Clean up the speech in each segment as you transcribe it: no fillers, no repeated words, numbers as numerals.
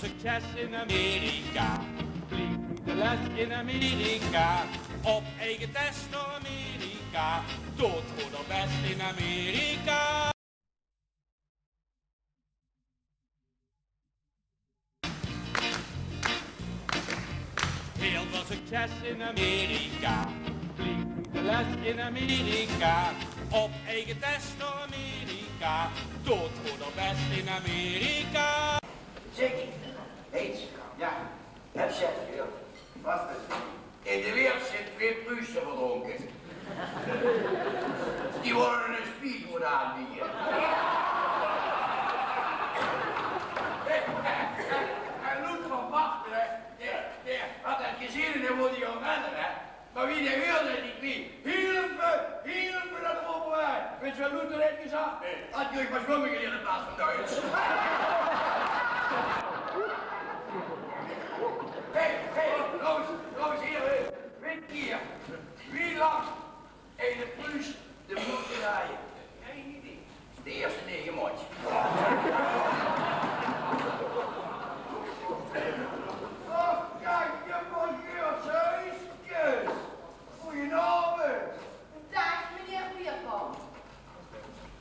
succes in Amerika. Vliegt de les in Amerika. Op eigen test door Amerika. Dood goed of best in Amerika. Heel veel succes in Amerika. Vliegt de les in Amerika. Op eigen test door Amerika. Dood goed of best in Amerika. Zeker. Eens. Ja. Heb chef gehoord. Wat is het? In de wereld zitten 2 Pruisen verdronken. Die worden een speedboot aanbieden. En Loet van Wachteren, die had het gezien en die wilde je redden, hè. Maar wie die hoorde niet meer. Hielpen dat er overweg. Weet je wat Loet heeft gezegd? Had je euch maar zwemmen geleerd in plaats van Duits. Trouwens hier, weet hier, wie langs een Pruis de moeder rijden? Geen idee. De eerste 9 maandjes. Oh, kijk, je bonjour, zusjes. Goedenavond. Dag, meneer Bierman.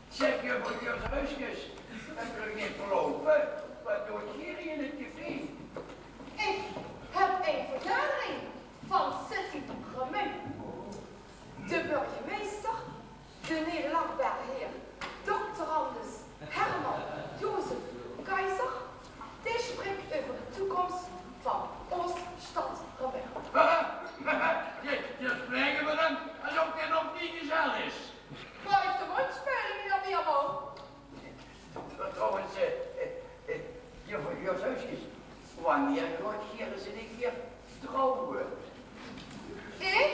Zeg je bonjour, zusjes. Dat kun je niet verlopen. Wat doe je hier in het tv? Ik heb een vergadering van City Gemeente. De burgemeester, de Nederlandbare heer Dr. Anders Herman Jozef Keizer, die spreekt over de toekomst van ons stad Rebecca. Je spreken we hem alsof hij nog niet gezellig is. Buiten mond spelen, meneer Bierman. Trouwens, je zusjes, wanneer gaat hier eens en ik hier trouwen? Ik?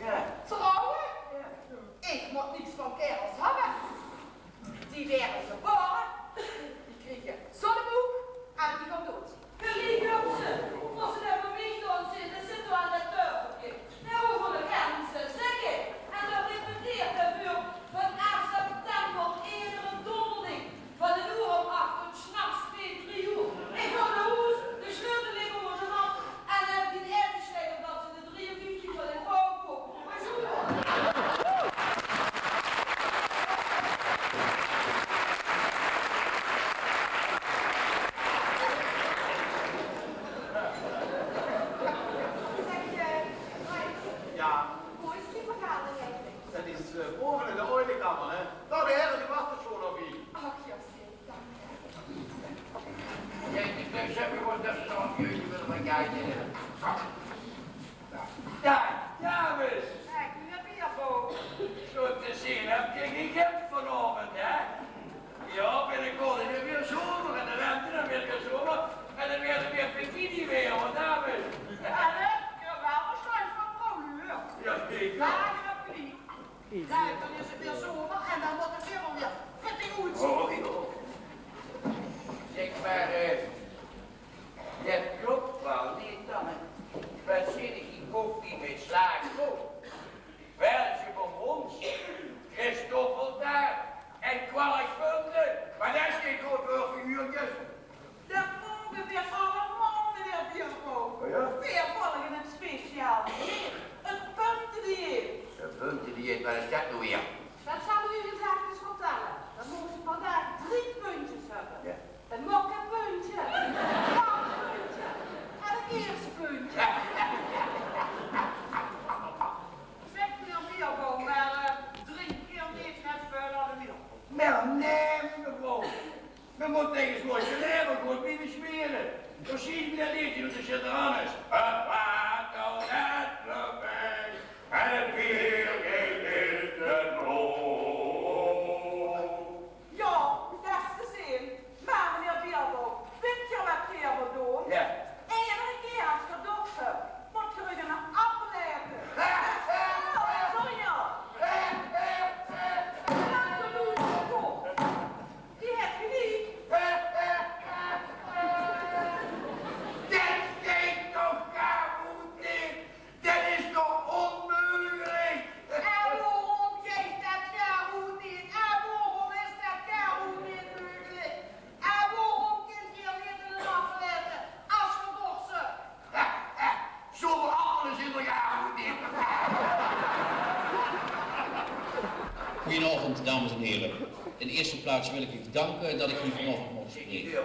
Ja. Trouwen? Ja. Ik moet niets van kerels hebben. Die werden geboren, die kregen zonneboek en die gaan dood. Geliefde ze, als ze daar voor mij doen zitten, zitten we aan de tafel. Nou, hoeveel de grenzen zeggen. En dat repeteert ervoor van 8 september eerder een donderdag van de uur om 8 tot 's nachts 2-3 uur. Ik ga naar huis, de sleutel liggen onder de hand en dan heb ik die uitgeschreven dat ze de 53 van de vrouw kopen. Maar zo dan. Ja, Hoe is die vergadering eigenlijk? dat is boven in de oorlogkamer, hè. Nou, de heren die wachten zo op u. Ach, ja, dank je. Kijk, ik zeg je wat dat ze nog een keertje willen van kijken. Daar, dames. Kijk, meneer Bierman. Zo te zien, heb je geen geld vanavond, hè? Ja, binnenkort is het weer zomer en de lente, dan weer weer zomer. En dan weer weer bikini weer, hoor, dames. En ik heb wel verstand van vrouwen. Ja, ik Maar ik heb niet. Kijk, dan is het weer zomer en dan wordt het weer prettig goed. Oh, joh. Zeg maar, dat klopt wel niet dan. Wat zit ik in koffie met slagroom? Weltje bonbons, Christoffel daar en kwalkpunten. Maar dat is geen groot burgeruurtjes. De volgende weer allemaal, meneer Bierman. Oh ja? Weer volgen het speciaal dieet. Het puntendieet. Een puntendieet, waar is dat nou weer? Dat zal u eens even vertellen. Dan moeten ze vandaag 3 puntjes hebben. Ja. Een mokkenpuntje, een puntje en een keerspuntje. Zeg meneer Bierman, maar 3 keer niet net verder dan de middel. Nou, nee, mevrouw. We moeten tegen het mooiste leven gewoon blijven smeren. Precies wie dat liedje doet, als je er aan is. Het water net voorbij, en het weer in de rood. Goedenavond, dames en heren. In de eerste plaats wil ik u danken dat ik hier vanochtend mocht spreken.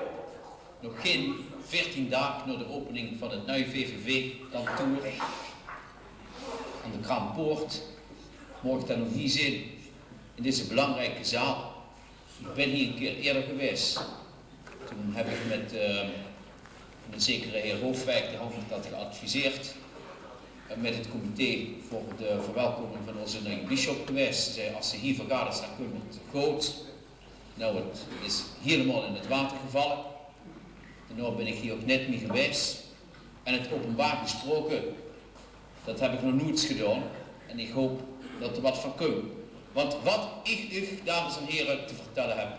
Nog geen 14 dagen na de opening van het nieuwe VVV-kantoor aan de Kraampoort mocht ik dan nog hier zijn in deze belangrijke zaal. Ik ben hier een keer eerder geweest. Toen heb ik met een zekere heer Hoofdwijk, de had dat geadviseerd. Met het comité voor de verwelkoming van onze nieuwe bisschop geweest. Ze zei, als ze hier vergadert, dan kunnen we het goot. Nou, het is helemaal in het water gevallen. En nu ben ik hier ook net mee geweest. En het openbaar gesproken, dat heb ik nog nooit gedaan. En ik hoop dat er wat van komt. Want wat ik u, dames en heren, te vertellen heb,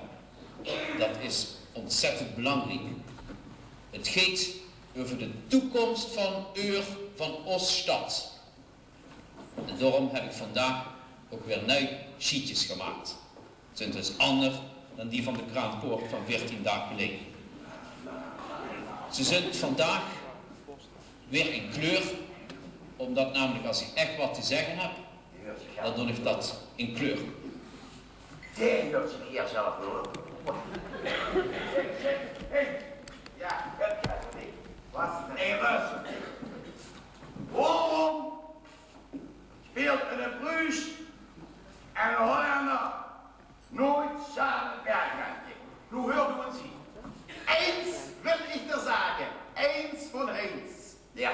dat is ontzettend belangrijk. Het gaat over de toekomst van onze stad. En daarom heb ik vandaag ook weer nieuw sheetjes gemaakt. Het zijn dus anders dan die van de Kraampoort van 14 dagen geleden. Ze zijn vandaag weer in kleur, omdat namelijk als ik echt wat te zeggen heb, dan doe ik dat in kleur. Die hoort zich hier zelf hoor. Ja, wat even. Waarom speelt een Bruus en een Hollander nooit samen bergkantje? Nu hört du uns hin. Eins will ich dir sagen. Eins von eins. Ja,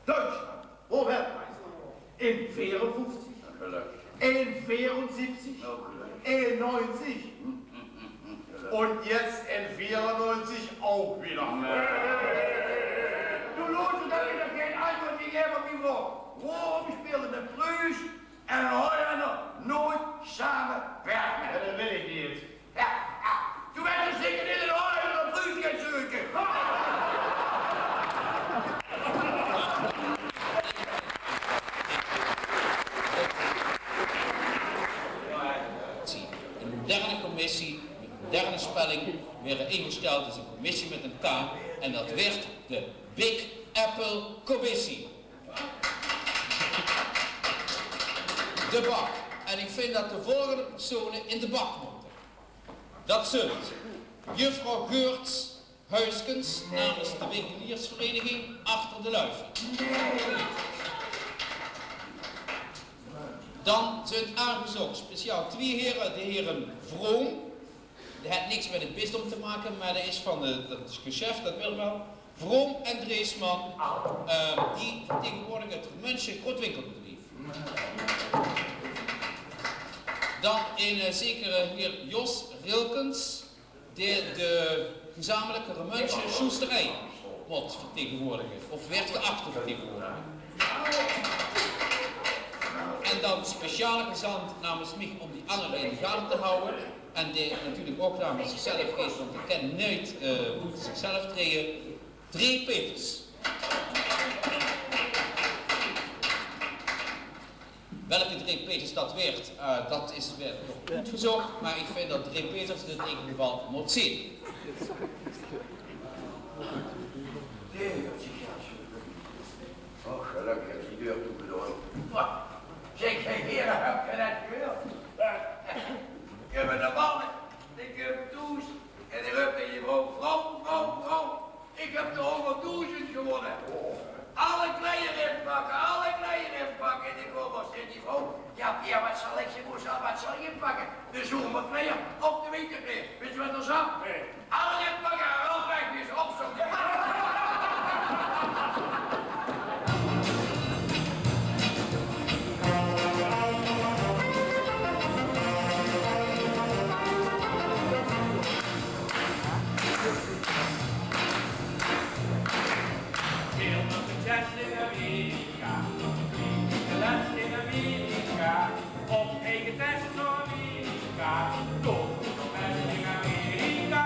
Deutschland, wo Weltmeister? In 54, gelukkig. in 74, Ook gelukkig. in 90 und jetzt in 94 auch wieder. Du loodst dat je er geen antwoord die geeft op die vraag. Waarom speelden de Bruus en een Hollander nooit samen bergkantje? Ja, dat will ich nicht. Ja, toen werd er zeker in een Hollander een Bruus gaan zoeken. Een moderne commissie, met een moderne spelling, weer ingesteld is een commissie met een K en dat werd de Big Apple Commissie. De bak. En ik vind dat de volgende personen in de bak moeten. Dat zijn juffrouw Geurts Huiskens namens de winkeliersvereniging Achter de Luifen. Dan zijn aangezocht speciaal 2 heren, de heren Vroom. Dat heeft niks met het bisdom te maken, maar dat is van het geschäft, dat wil wel. Vroom en Dreesman, die vertegenwoordigen het München grootwinkelbedrijf. Dan een zekere heer Jos Rilkens, die de gezamenlijke München Schusterij wordt vertegenwoordigen, of werd geacht te vertegenwoordigen. En dan speciale gezant namens mij om die anderen in de gaten te houden. En die natuurlijk ook namens zichzelf geeft, want ik ken nooit hoe ze zichzelf treden. Drie Peters. Welke Drie Peters dat werd, dat is weer nog goed gezocht. Maar ik vind dat Drie Peters dit in ieder geval moet zien. Oh, gelukkig heb je die deur toegedaan. Zeg, heren, heb je dat gehoord? Je bent de mannen, ik heb douche en ik heb tegen je vrouw. Ik heb de 100.000 gewonnen. Alle kleien inpakken. En ik wil wat zegt die vrouw. Ja, Pierre, wat zal ik je moest wat zal je inpakken? De zomerkleien of de winterkleien. Weet je wat er zat? Alle inpakken, al weg, dus opzoeken. Heel veel succes in Amerika. De les in Amerika. Op eigen test door Amerika. Door de best in Amerika.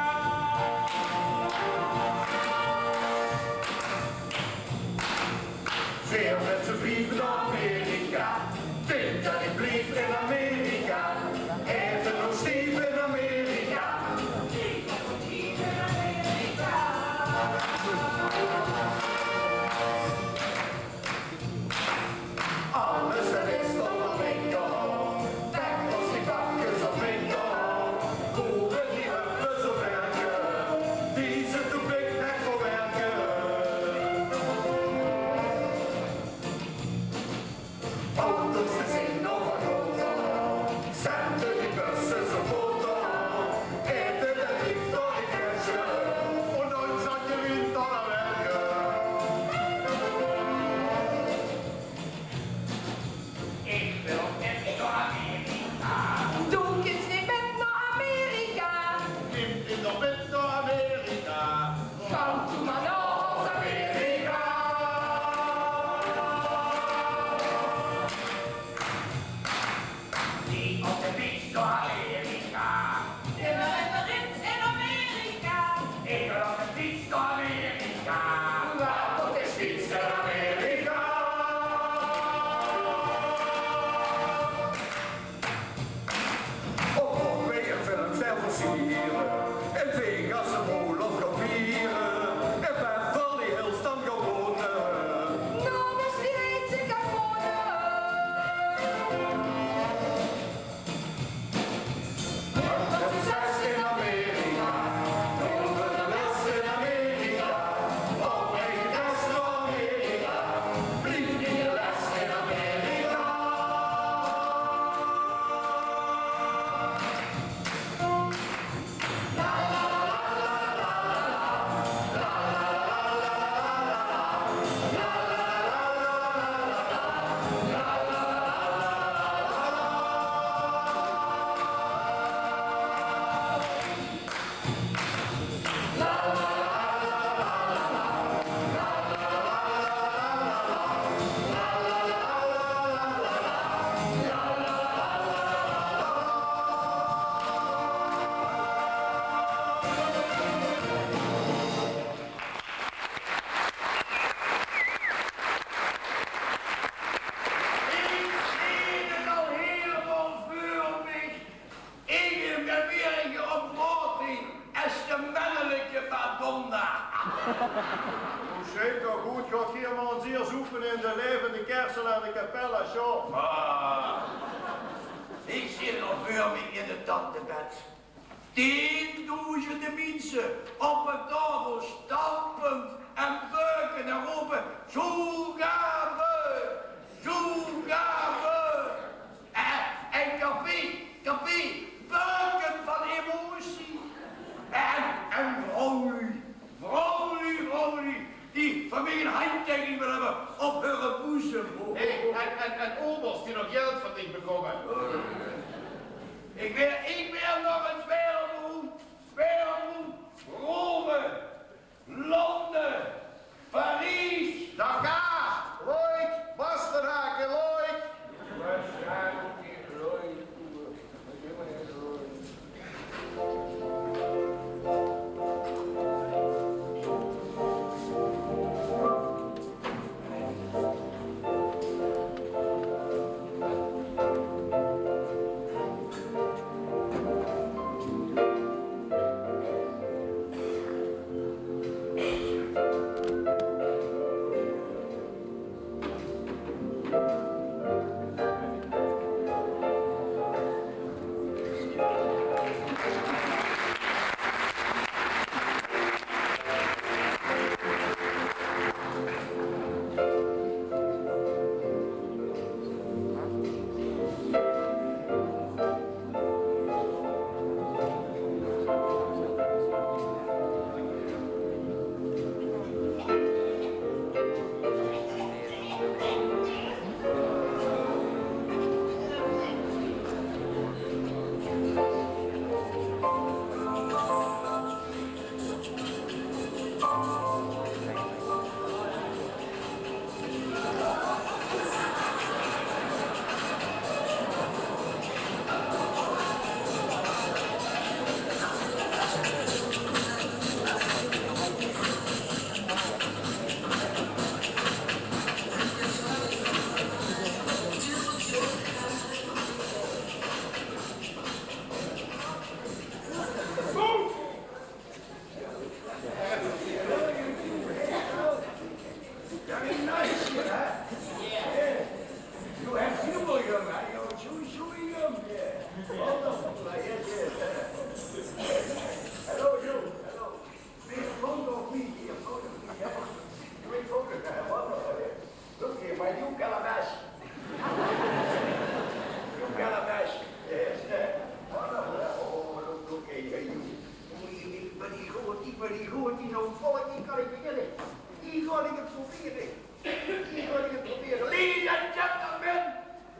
door Amerika. In een referent in Amerika. Ik wil op de fiets door Amerika. Op de fiets naar Amerika. Op Broadway en film versieren. En Vegas een Olaf gaan vieren. En bij Valley Hills dan gaan wonen. Nou, de Zweedse kaponnen. Het is best in Amerika. Over de les in Amerika. Op eigen les in Amerika. Vlieg in de les in Amerika. Ik zie het al helemaal voor mij. Ik ben weer een ontmoeting als de mannelijke Madonna. Zeker goed, gaat hier maar een zeer zoeken in de levende kersen aan de Capella Show. Ik zie het al voor mij in het tandebed. 10.000 mensen op een tafel stampend en beuken en roepen: zo gaan we, zo gaan we. En kapie, beuken van emotie. En vrolijk, die van mij een handtekening wil hebben op hun boezem. En obers die nog geld van dich bekomen. Ik wil nog een speelboel. Rome, Londen, Parijs. Dakar, Lloyd, Bastenaken, Lloyd.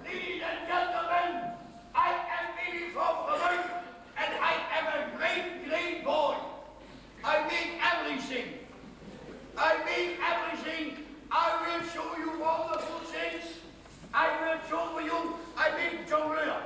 Ladies and gentlemen, I am Willy van Verheug, and I am a great boy. I make everything. I will show you wonderful things. I will show you, I make jongleur.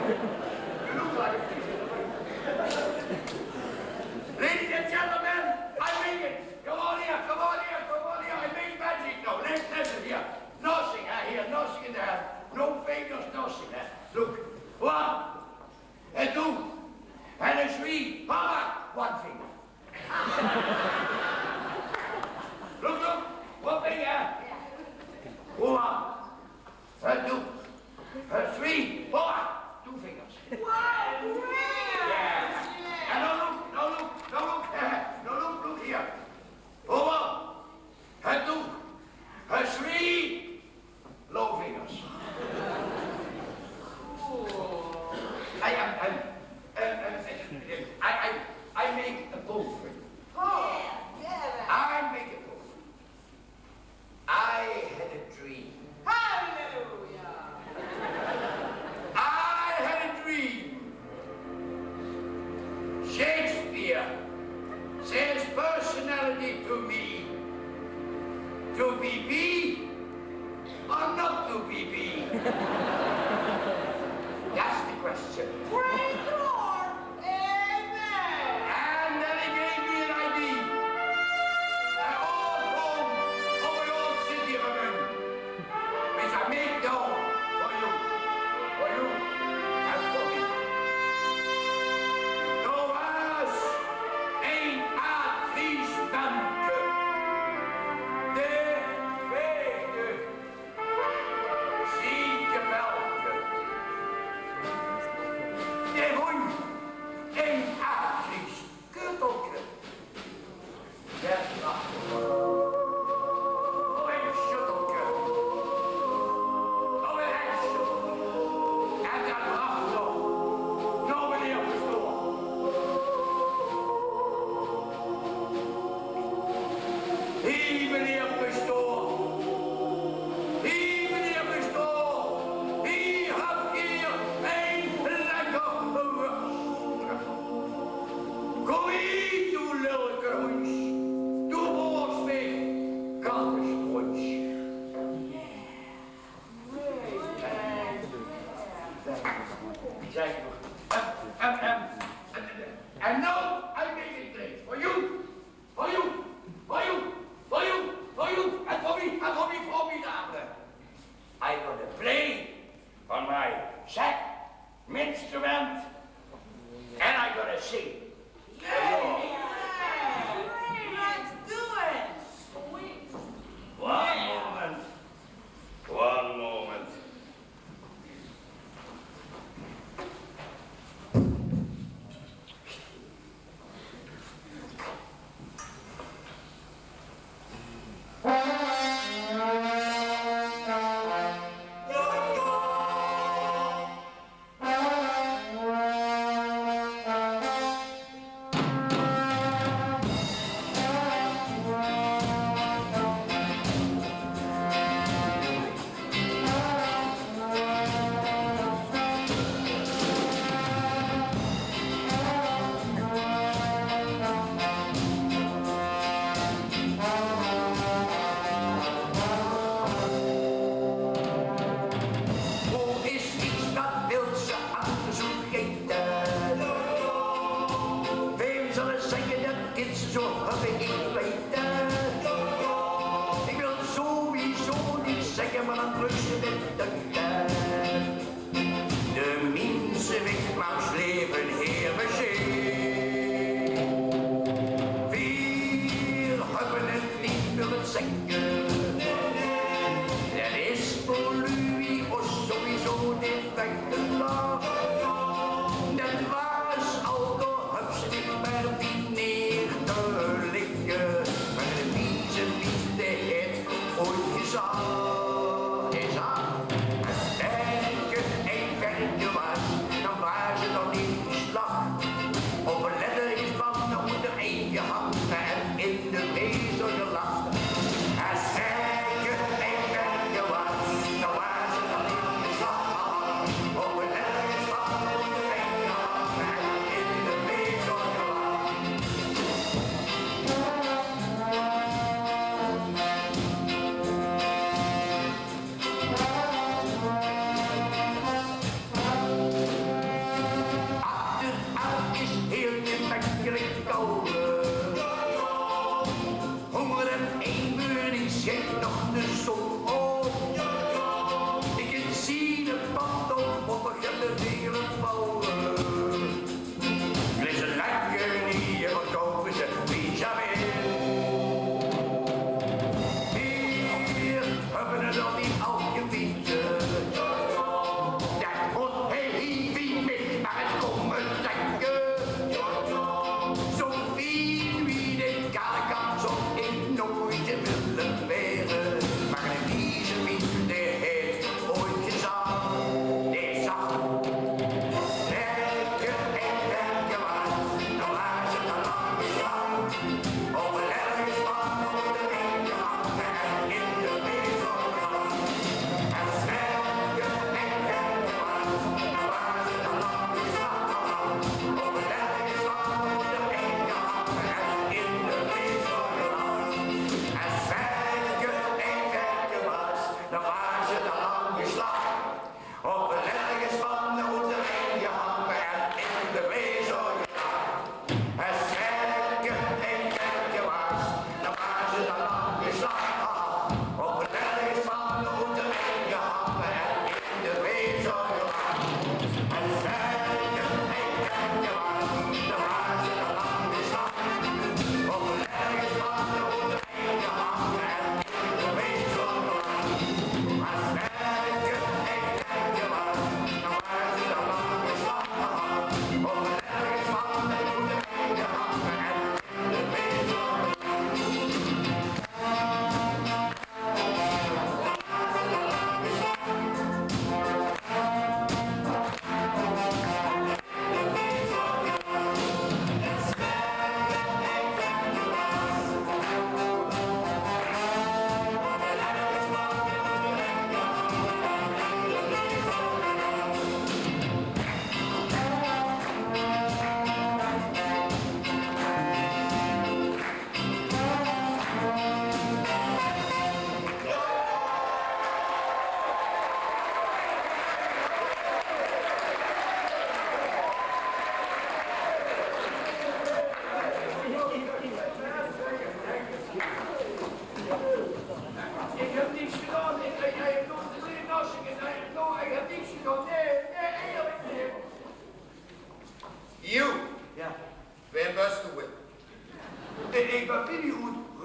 You look like a fish. Ladies and gentlemen, I make it. Come on here, come on here, come on here. I make magic now. Listen here. Nothing here, nothing there. No fingers, nothing there. Look. 1 and 2 and 3. Mama, 1 finger. Look. 1 finger. 1 and 2 and 3, 4. 2 fingers. Wow, great! Yeah. And now look here. 1 and 2 and 3. Low fingers. I make a pose for you. Oh, yeah. I make a pose. I had a dream. Hallelujah. I had a dream. Shakespeare says personality to me. To be B or not to be B? That's the question. Praise the Lord. Amen. And then he gave me an idea. An old home of an old city of a which I make now for you and for me. Thomas een adviesdanke. De vijfde zieke welke. De hond een advieskuttelke. Ja, oh, een schuttelke. Oh, een ijsschuttelke. En dan wacht nog. Nou, meneer Pastoor. Hier, meneer Pastoor. Hier, meneer Pastoor. Hier heb je een lekker worst. Kom hier, doe lulkroes. Doe borst mee, kattenstrons. Zeg maar. And now I make it great for you, for you, for you, for you, for you, and for me, formidable. I gonna play on my sack instrument, and I gonna sing. Great. Let's do it. One moment. One moment.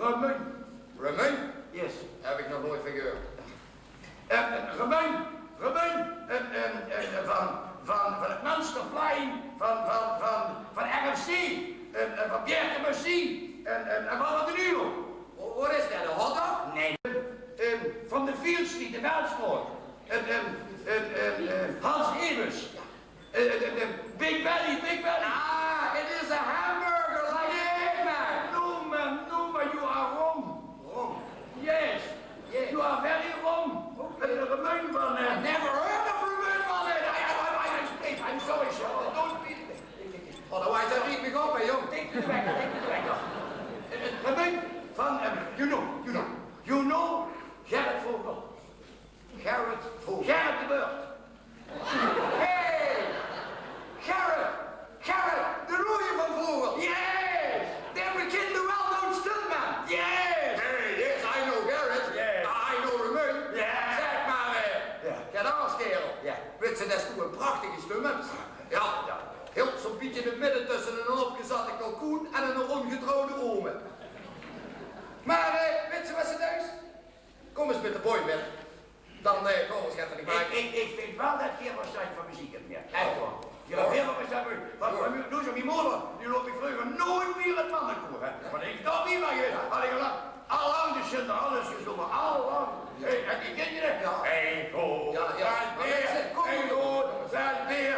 Remun. Remun? Yes. Heb ik nog nooit van gehoord. Remun van het Munsterplein, van RFC, van Pierre de Massy en van de Nuo. Wat is dat, een hotdog? Nee. Van de Field Street, de Weltspoor. Hans Evers. Big Belly. Ah, het is een hamburger, like Yeah, man. no man, you are wrong. Wrong. Yes, you are very wrong. Remun van... I never heard of Remun van it. I'm sorry, sir. Don't be... Otherwise, I read me op, hè, jong. Take me back. Remun van... You know Gerrit Vogel. Gerrit Vogel. Gerrit de Beurt. Hey! Gerrit, de roeier van Vogel. Yes! They became the well-known stuntman. Yes! Hey, yes, I know Gerrit. Yes. I know Remun. Ja. Zeg maar, Ja. kerel. Ja. Weet je, dat is toch een prachtige stuntman. Ja. Heel zo'n beetje in het midden tussen een opgezatte kalkoen en een ongetrouwde ome. Maar, weet je wat ze thuis? Kom eens met de boy met. Dan kom eens, gaat er niet bij. Ik vind wel dat je verstand van muziek hebt, ja. Echt hoor. Je hebt heel veel verstand van muziek. Want doe zo, mijn moeder, die loopt ik vroeger nooit meer het mannenkoor, hè. Want ik dat niet meer geweest. Had ik al allang de zin alles gezongen, allang. Hey, en die kinderen, Ja. hey, go, Ja, ja. hey, go, zet weer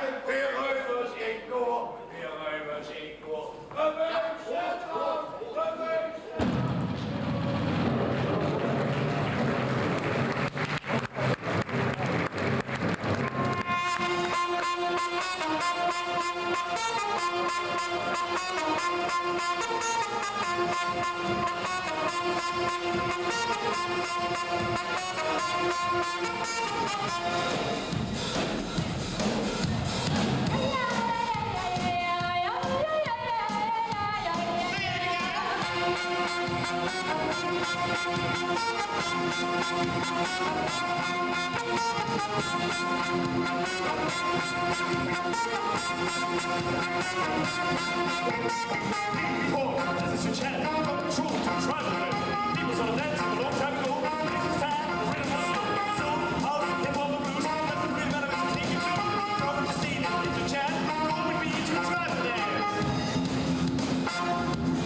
ruivers in koor, weer ruivers in koor. Remus, zet af, Remus. This is your chance. Come true to travel. People saw dancing a long time ago. It's time to bring us so how to hip hop and blues. Doesn't really matter what you take it to. Come to see this. It's your chance. Come with me to travel there. Let's go.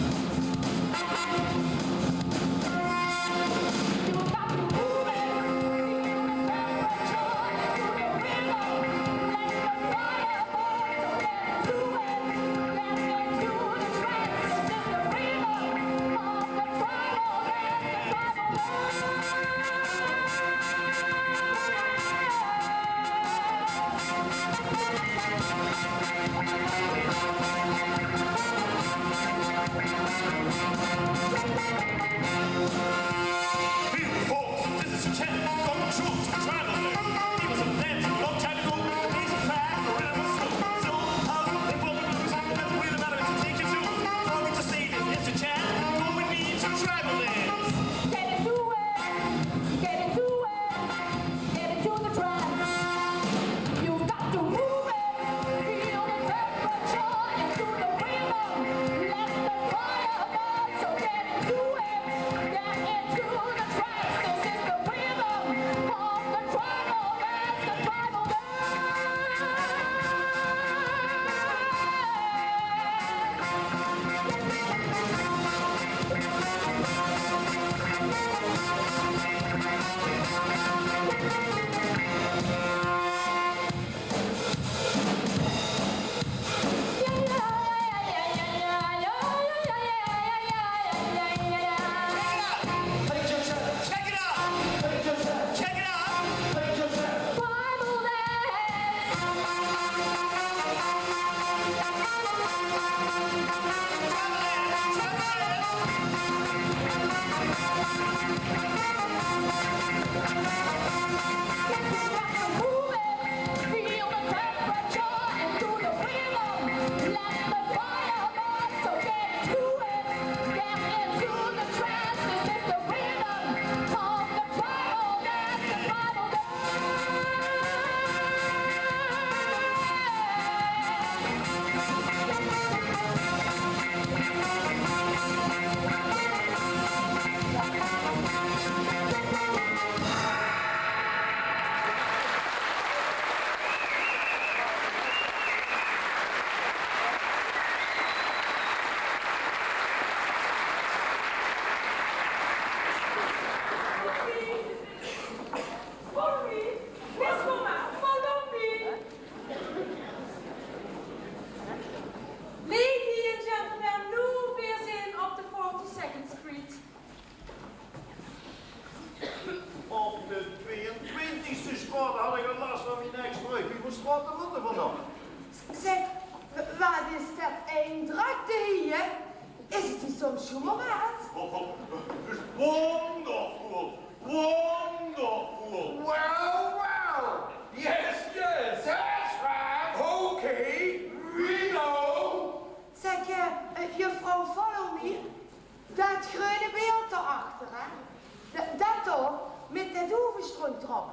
een drukte hier. Is het niet soms zomermaat? Wonderful! Wonderful! Well, yes, that's right. Okay, we know. Zeg, juffrouw Follow Me, dat groene beeld daarachter, hè? Dat toch, met dat hoevenstrunk erop,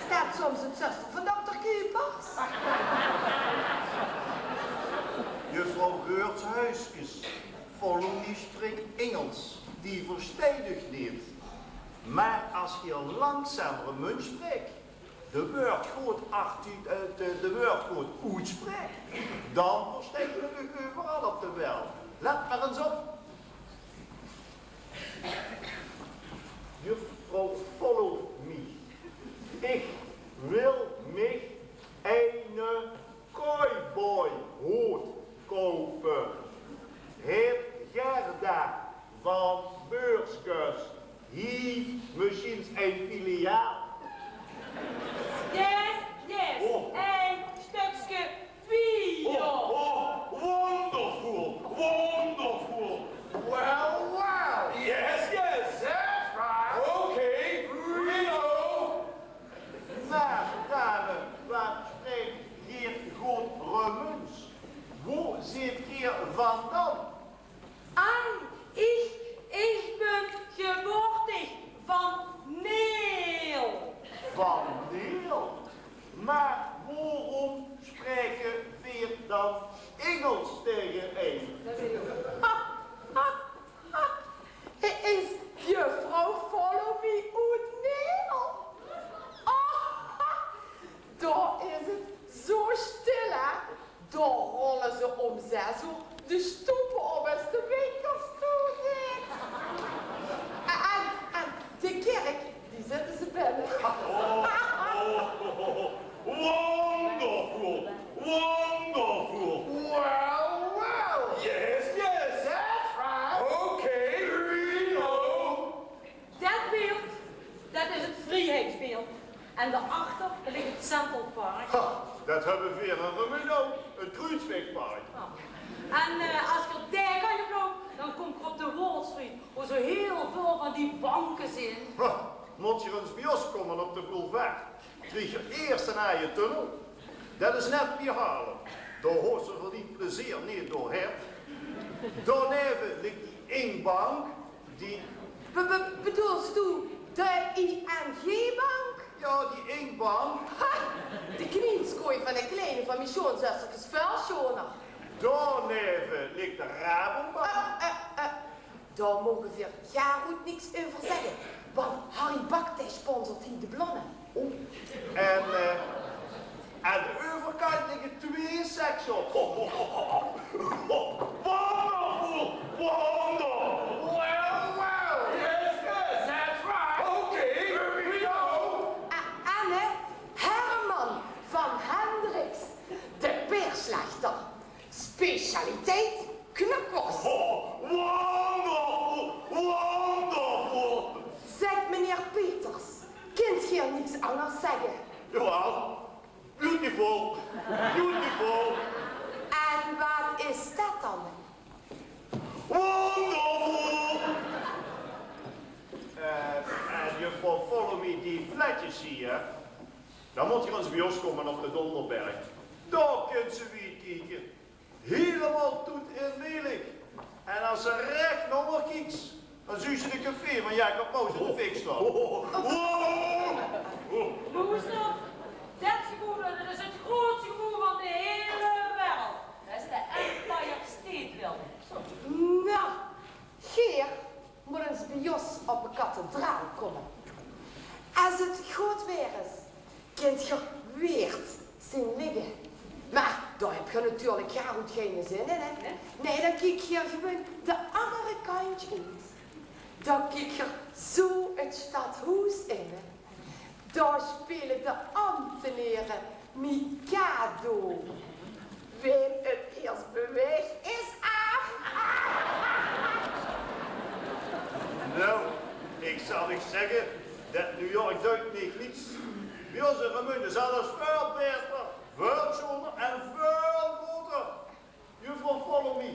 staat soms het zuster van dokter Kupers. Juffrouw Geurtshuis is Follow spreekt Engels, die verstijdig niet. Maar als je langzamer een munt spreekt, de woord goed uitspreekt, dan verstijgt je overal op de wereld. Let maar eens op. Juffrouw Follow Me. Ik wil mich eine cowboyhoed kopen. Heer Gerda van Beurskus heeft misschien een filiaal. Yes, Oh. een stukje bier. Oh, wonderful! Wonderful! Well, Yes, that's right. Okay, we know. Maar dame, wat spreekt hier goed Romeins? Wo zit hier vandaan? Ik ben geboortig van Neel. Van Neel. Maar waarom spreken we dan Engels tegen een? Is juffrouw Follow Me uit Nederland? Daar is het zo stil, hè? Daar rollen ze om 6 uur de stoepen op als de winkels toe zijn. En de kerk, die zetten ze binnen. Wonderful! Wonderful! Well, Yes, that's right. Okay, we know. Dat beeld, dat is het vrijheidsbeeld. En daarachter ligt het Central Park. Ha, dat hebben we weer een Romino, een Kruiswegpark. En als je daar kan je loopt, dan kom je op de Wall Street, waar zo heel veel van die banken zijn. Ha, moet je eens bij ons komen op de boulevard, krijg je eerst een eigen tunnel. Dat is net wie Haarlem. Daar hoort ze voor die plezier niet doorheen. Daarneven ligt die inbank, die... Bedoelst u de ING-bank? Ja, die inbank. Ha! De knietskooi van een kleine van mijn schoonzustertjes vuilschoner. Daarneven ligt de Rabobank. Daar mogen we ja goed niks over zeggen. Want Harry Baktij sponsort hier de blonnen. Oh. En aan de overkant liggen 2 sekshops. Wonderful! Wonderful! Well, yes, that's right. Okay, we know. Anne Herman van Hendricks, de peerslachter. Specialiteit knakworst. Wonderful! Wonderful! Zeg meneer Peters, kunt je niks anders zeggen? Jawel, beautiful, beautiful. En wat is dat dan? Wonderful! En juffrouw Follow Me, die flatjes hier, dan moet je eens bij ons komen op de Donderberg. Daar kunt ze weer kijken. Helemaal toet en lelijk. En als ze recht nog maar kijkt, dan zie je de café van Jacob Moos in de fik staan. Hoe is dat? Dat gebouw, dat is het grootste gebouw van de hele wereld. Dat is de Empire State Building. Nou, Geer moet eens bij Jos op een kathedraal komen. Als het goed weer is, kunt je weerd zien liggen. Maar daar heb je natuurlijk geen zin in, hè? Nee, dan kijk je gewoon de andere kant uit. Dan kijk je zo het stadhuis in. Hè. Daar spelen de ambtenaren Mikado. Wem het eerst beweegt, is af. Nou, ik zal niet zeggen dat New York duikt niet niets. Bij onze gemeente is alles veel beter, veel schoner en veel groter. Juffrouw Follow Me,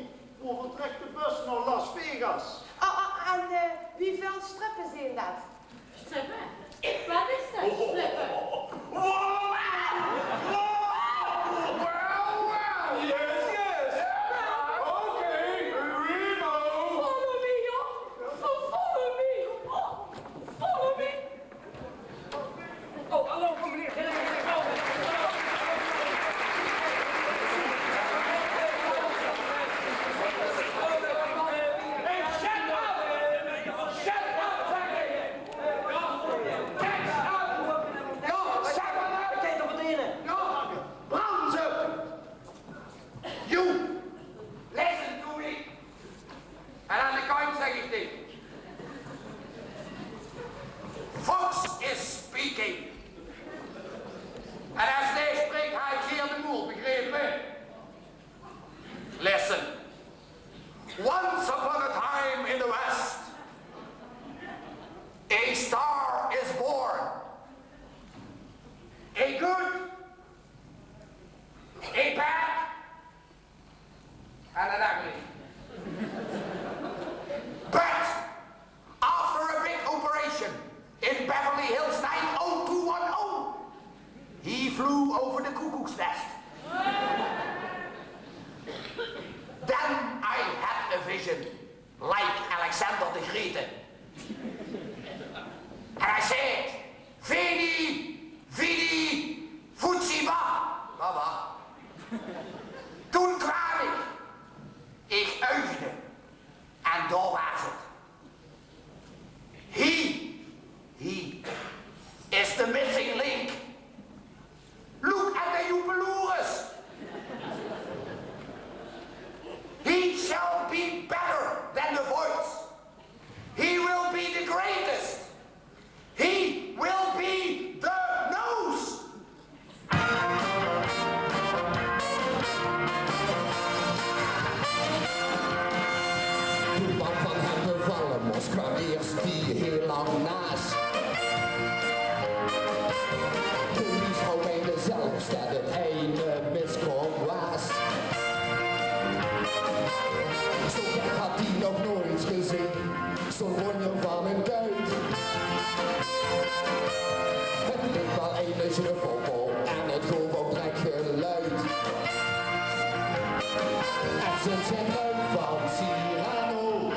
En sinds zijn ruim van Cyrano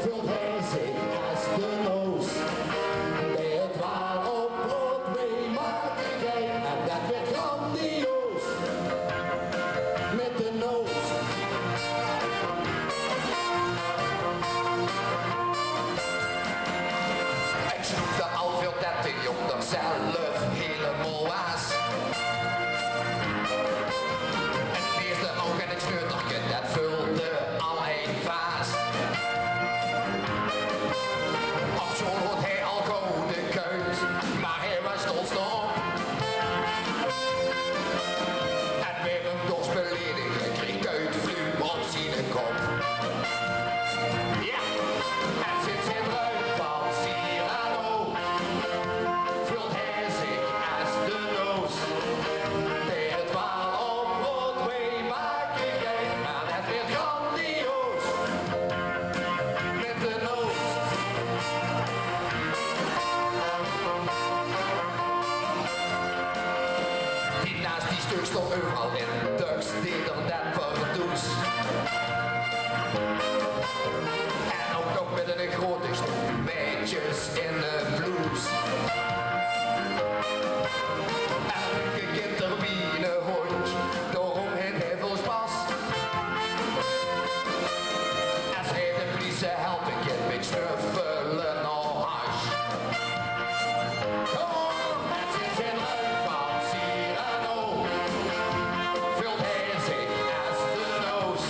vult hij zich als de noos. Bij het waal op Broadway maken hij en dat werd grandioos. Met de noos. Ik schroefde al veel 30 jong zelf helemaal was. Het eerste oog en het scheutertje, dat vulde al een vaas. Op school had hij al gouden kuit, maar hij was trots op. En weer een dorsbeledigen kreeg kuitvloem op zijn kop. Ja, en sinds zijn ruim van Cyrano vult hij zich als de noos. Bij het waal op Broadway maken jij, maar het werd grandioos. Met de noos. Die naast die stuk stond overal in Duks, die er net verdoes. En ook nog met een grote stof meisjes in de blues. Elke kinder wie een hond, daarom heeft hij veel spas. En schreef de politie helpen kind met snuffelen naar hash. Het zit zijn ruim van Cyrano, vult hij zich als de noos.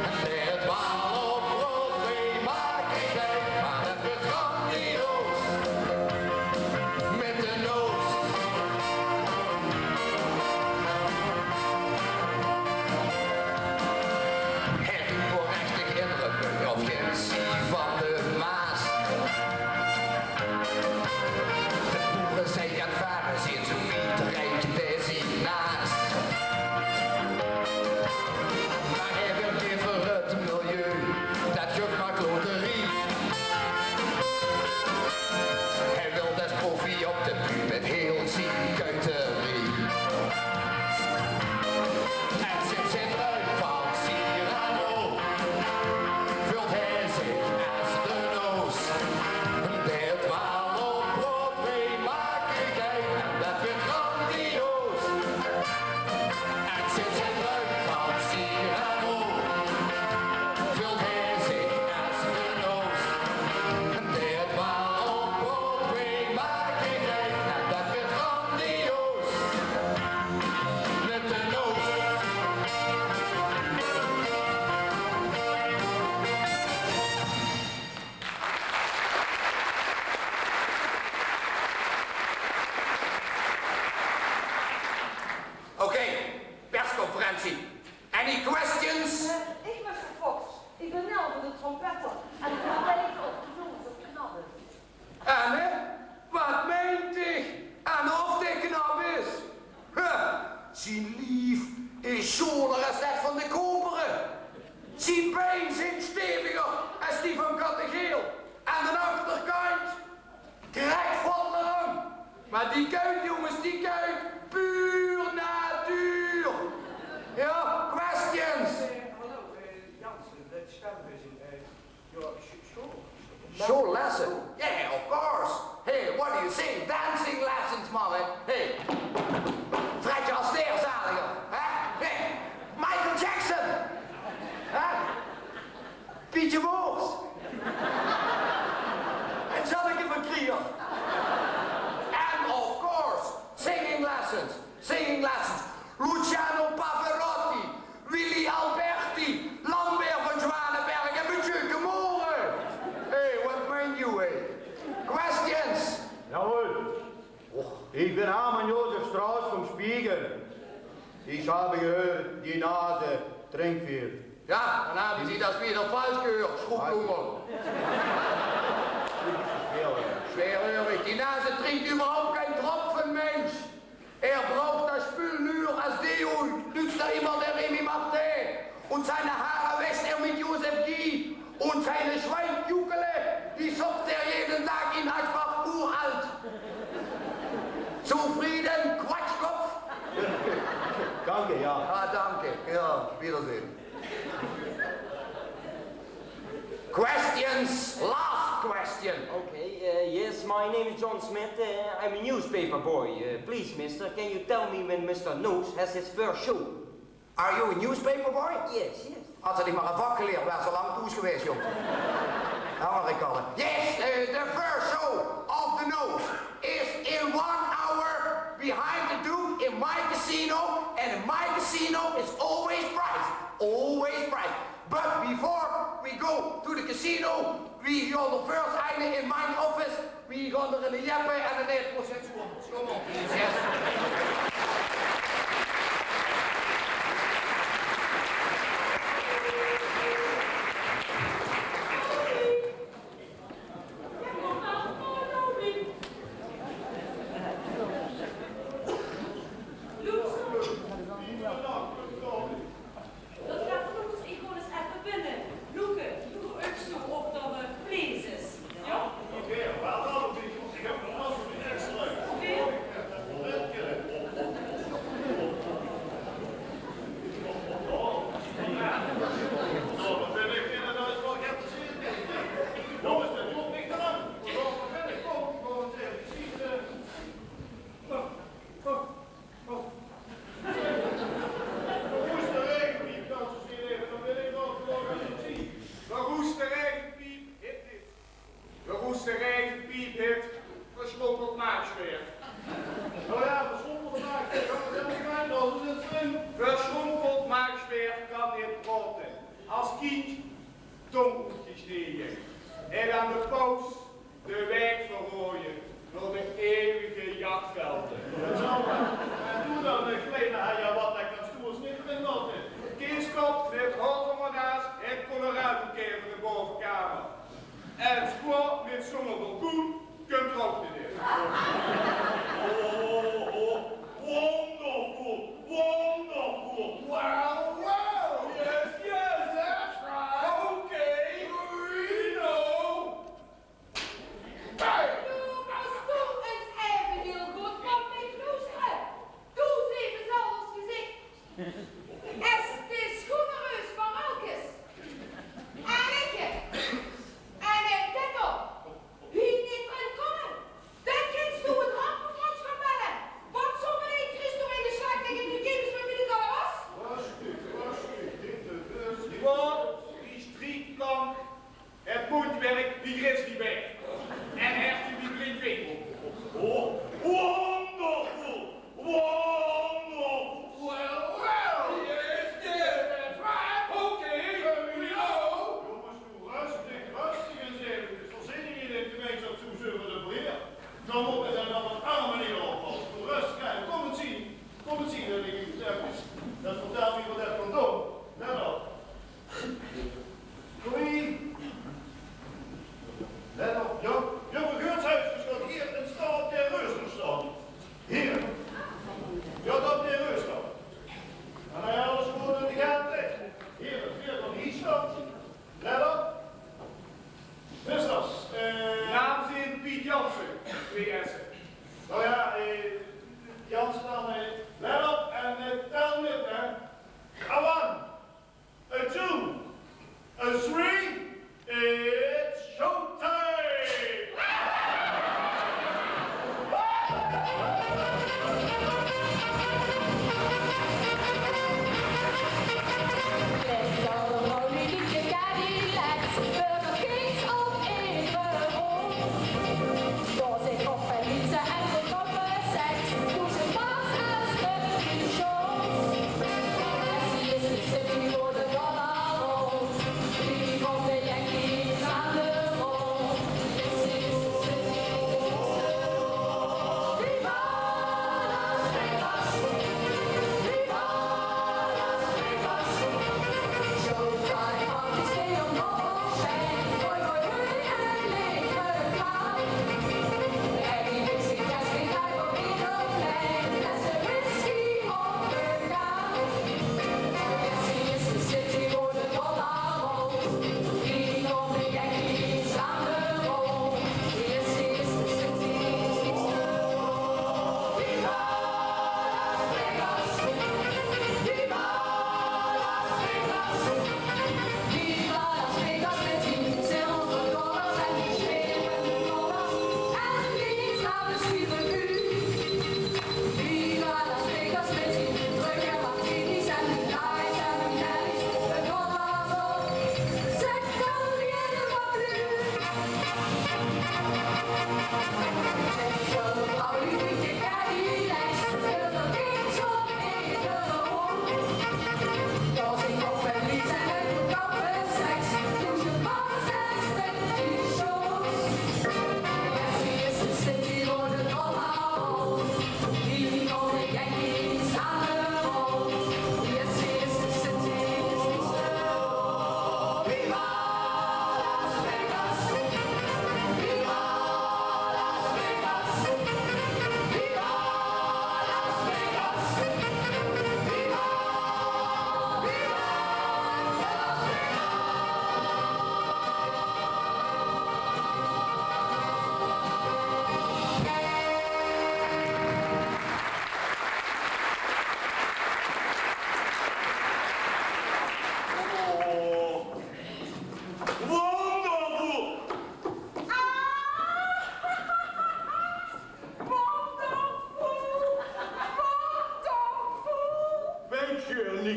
En bij het waal op Broadway maken hij, maar het wordt grandioos. Met de noos. Hij riep voor rechtig indruk of geen zie van de Maas. De boeren zijn gaan varen, zien ze niet rijk bij zich naast. Maar hij wil liever het milieu, dat geeft maar kloterie. Hij wil des profie op de buurt met heel zijn kuiterie. En sinds zijn ruim van Cyrano vult hij zich als de noos. Bij het waal op Broadway maken hij en dat wordt grandioos. En sinds zijn ruim van Cyrano vult hij zich als de noos. Bij het waal op Broadway maken hij en dat wordt grandioos. Met de noos. Oké, persconferentie. Any questions? Ik ben Fox. Ik ben Nel van de trompetter. En ik wil weten of de jongens op knap is. Anne, wat meent ik? En of dit knap is? Zijn lief is zoler als dat van de koperen. Zijn been zijn steviger als die van Kattegeel. En de achterkant krijgt vol lang. Maar die kuit, jongens, die kuit, puur natuur. Ja, questions? Hallo, Jansen, dat stembussen. Show lesson? Yeah, of course. Hey, what do you say? Dancing lessons, mannen. Hey, Fredje Astaire zaliger. Hè? Hey, Michael Jackson. Hè? Pietje Boos. En Zanneke van Krier. And of course, singing lessons. Singing lessons. Luciano Pavarotti, Willy Alberti, Lambert van Zwanenberg en Monsieur de Moren. Hey, what mean you, hey? Questions? Jawohl. Ich bin Hermann Josef Strauß vom Spiegel. Ich habe gehört, die Nase trinkt viel. Ja, dann haben Sie das wieder falsch gehört, Schrubblunger. Schwerhörig. Die Nase trinkt überhaupt kein Tropfen, Mensch. Er braucht das Spül nur als Deo. Nützt er immer der Remy Martin. Und seine Haare wäscht er mit Josef G. Und seine Schweinjuckele, die sopft er jeden Tag in Haschbach uralt. Zufrieden, Quatschkopf? Danke, ja. Ah, danke, ja. wiedersehen. Questions, last question. Okay, yes, my name is John Smith. I'm a newspaper boy. Please, mister, can you tell me when Mr. Nose has his first show? Are you a newspaper boy? Yes, yes. Had ze niet maar een vak geleerd, waar zo lang poes geweest, jong. Nou, wat ik al. Yes, the first show of the Nose is in 1 hour behind the Duke in my casino, and in my casino is always price. Always price. But before we go to the casino, we go the first item in my office. We go to the jeppe and the 9% school. Yes. Wonderful! Well, yes,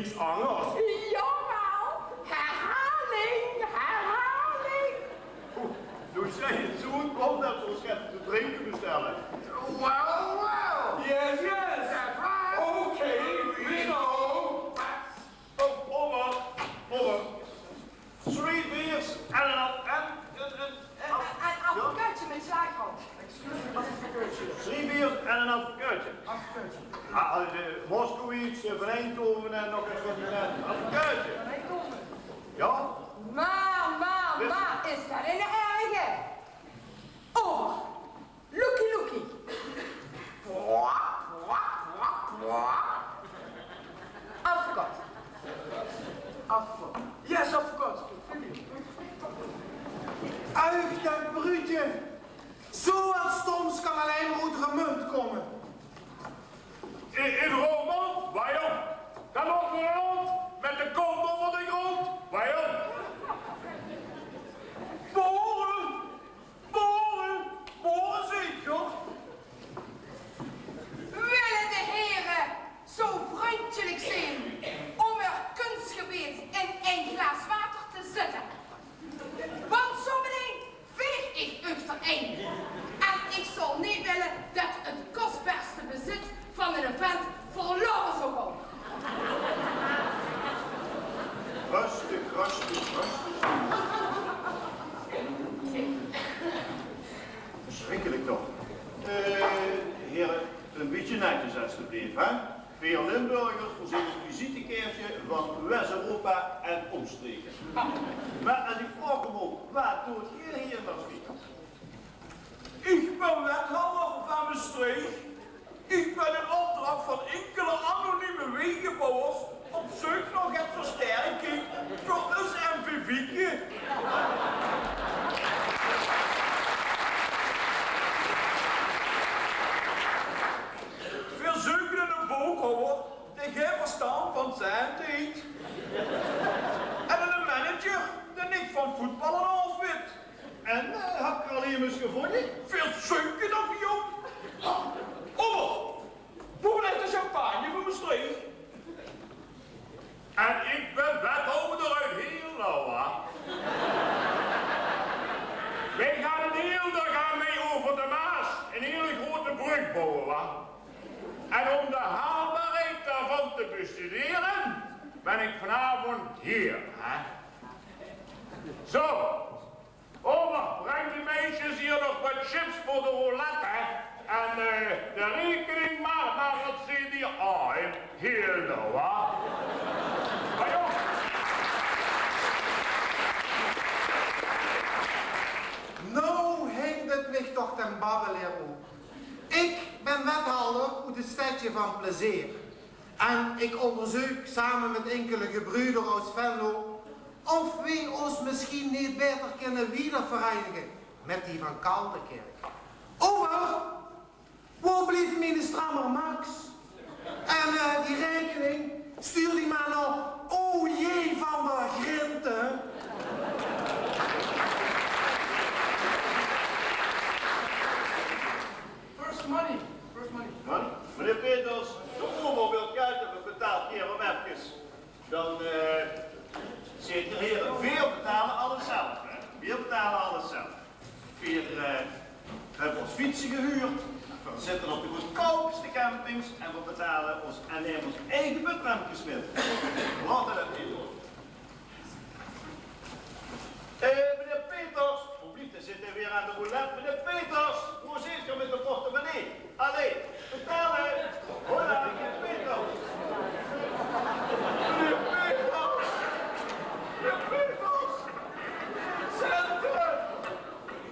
niets anders. Jawel, herhaling, herhaling. Toen zij het zo komt dat we ons gaan te drinken bestellen. Well, well. Yes, yes. Okay, we know. Oh, over. 3 beers en een Een advocaatje met slagroom. 3 beers en een advocaatje. Moskowitz, van Eindhoven en nog eens van een advocaatje. Ja? Maar, is dat in de erge? Oh, lookie. Afgekort. Yes, of course. Uit dat bruutje. Zo wat stoms kan alleen maar uit gemunt komen. In Roermond? Waarom? Dan op de grond met de kont over de grond. Waarom? Boren zeker. Willen de heren zo vriendelijk zijn om er kunstgebied in een glas water te zetten? Want zo meteen veeg ik u erin. En ik zal niet willen dat het kostbaarste bezit van een vent verloren zou gaan. Rustig. Verschrikkelijk toch. Heren, een beetje netjes alsjeblieft, hè? Veel Limburgers voorzien een visitekaartje van West-Europa en omstreken. Maar als ik vraag hem ook, wat doet jij hier in Maastricht? Ik ben wethouder van Maastricht. Ik ben in opdracht van enkele anonieme wegenbouwers op zoek naar een versterking voor ons MVV'tje. We zoeken een boekhouder die geen verstand van zijn heeft. En een manager die niet van voetballen af weet. En heb ik er al iemand gevonden? Veel zoeken nog, joh. Oh, hoe blijft de champagne voor Maastricht? En ik ben wethouder uit heel Lauwa. Wij gaan een heel dag mee over de Maas, een hele grote brug bouwen, wa? En om de haalbaarheid daarvan te bestuderen, ben ik vanavond hier, hè? Zo, breng die meisjes hier nog wat chips voor de roulette, hè? En de rekening maar naar het CDA, hier nou, hè? Maar joh. Nou hangt het mich toch ten babbelen op. Ik ben wethouder uit het stadje van Plezier. En ik onderzoek samen met enkele gebroeders uit Venlo of we ons misschien niet beter kunnen wederverenigen met die van Kaldenkerk. Over, waar blijft mijn strammer Max? En die rekening, stuur die maar naar OJ van der Grinten. First money. Man, meneer Peters, de ober wil kijken of betaalt hier om even. Dan zit er hier, veel betalen alles zelf. Hè? Veel betalen alles zelf. We hebben ons fietsen gehuurd. We zitten op de goedkoopste campings en we betalen ons en nemen ons eigen betrampjes mee. Laten we dat niet doen. Meneer Peters, alsjeblieft, zit hij weer aan de roulette. Meneer Peters, hoe zit je met de portemonnee? Allee, betalen. Hola, meneer Peters. Meneer Peters. Meneer Peters. Centen.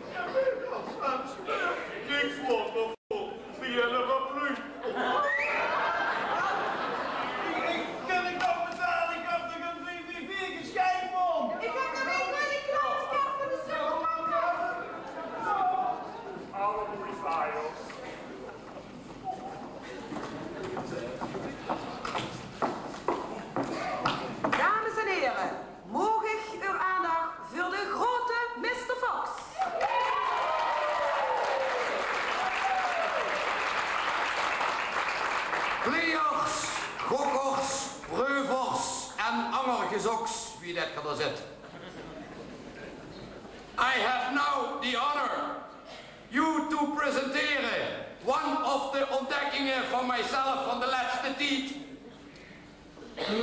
Meneer Peters, wat gebeurt? Niks wondervol. Die hebben we nu. Ik kan niet nog betalen. mannetjes oks, wie dat kan er zitten. I have now the honor you to presenteren one of the ontdekkingen van mijzelf van de laatste tijd.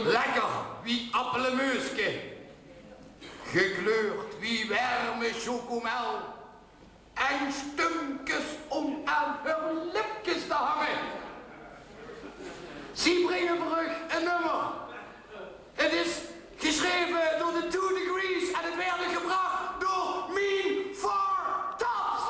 Lekker wie appelemuuske, gekleurd wie warme chocomel en stumpjes om aan haar lipjes te hangen. Ze brengen terug een nummer. Het is geschreven door de 2 Degrees en het werd gebracht door Mean Four Tops.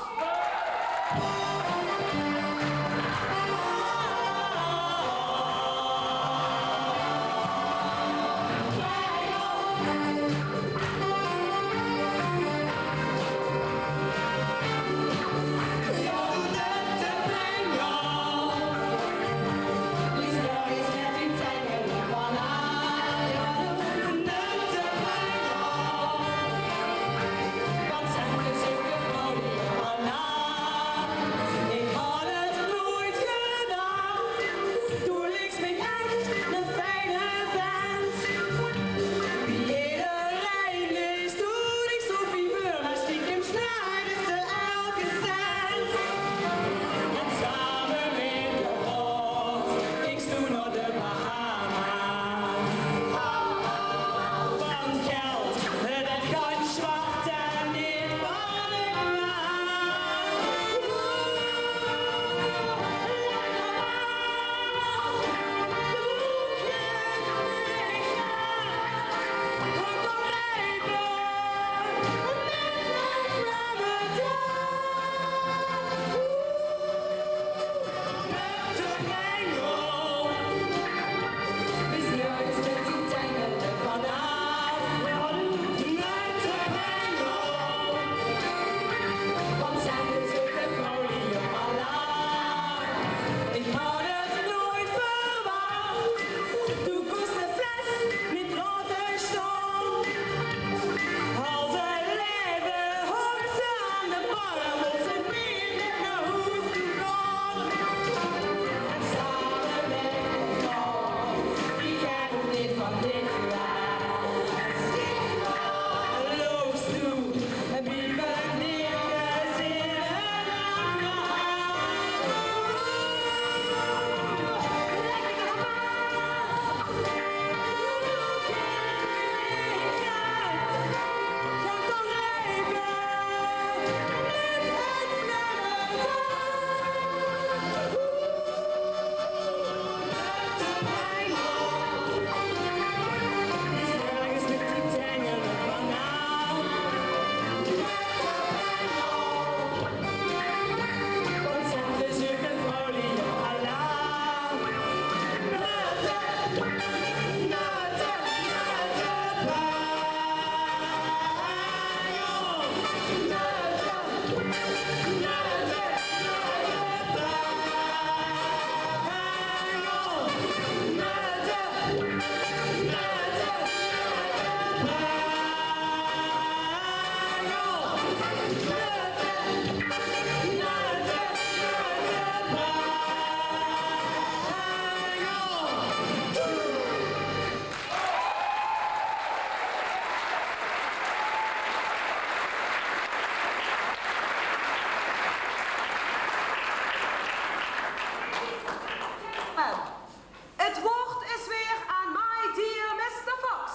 Het woord is weer aan my dear Mr. Fox.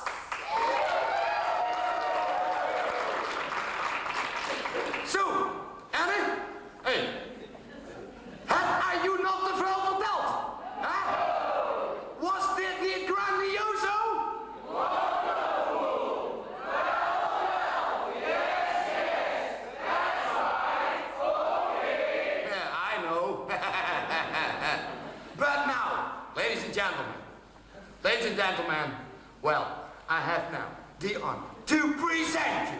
Zo, Annie? Hey. Heb je nog te veel verteld? Hè? Was dit niet grandioso? Yeah, I know. But now, ladies and gentlemen, well, I have now the honor to present you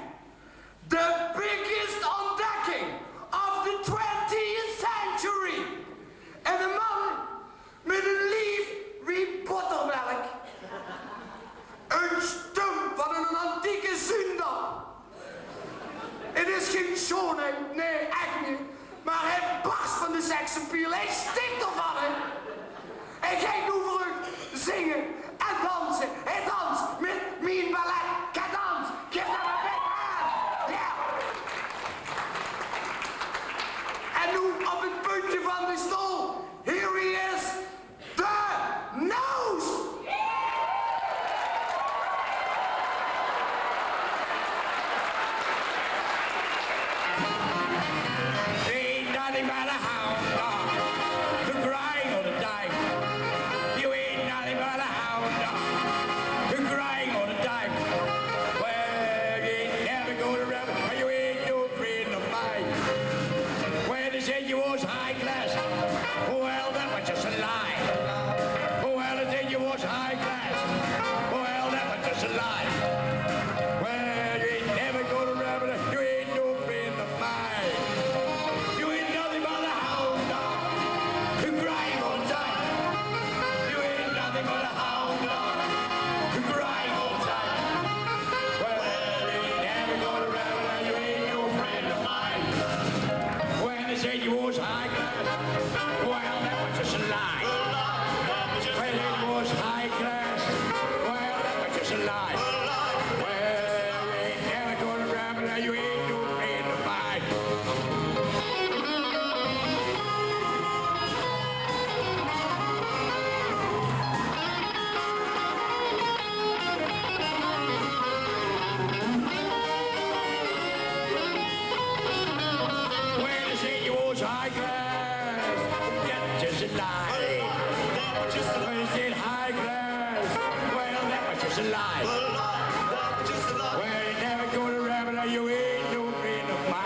the biggest ontdekking of the 20th century. En een man met een lief wie buttermelk. Een stump van een antieke zundel. Het is geen schoonheid, nee, echt niet. Maar hij barst van de seksappeal, hij stikt ervan, hè. Hij gaat nu voor zingen en dansen. Hij danst met life. Well, you ain't never gonna rabbit, you ain't no friend of mine. You ain't nothing but a hound dog, who crying all the time. You ain't nothing but a hound dog, who crying all the time. Well, you ain't never gonna rabbit, you ain't no friend of mine. When they said you was high class, well, that was just a lie. When it was high class, well, that was just a lie. Well, you ain't never gonna rabbit, you ain't no friend of mine. When they said you was high class, that's just a lie. When they said high class, well, that was just a lie. Well, you never go to rabbit, you ain't no friend of mine.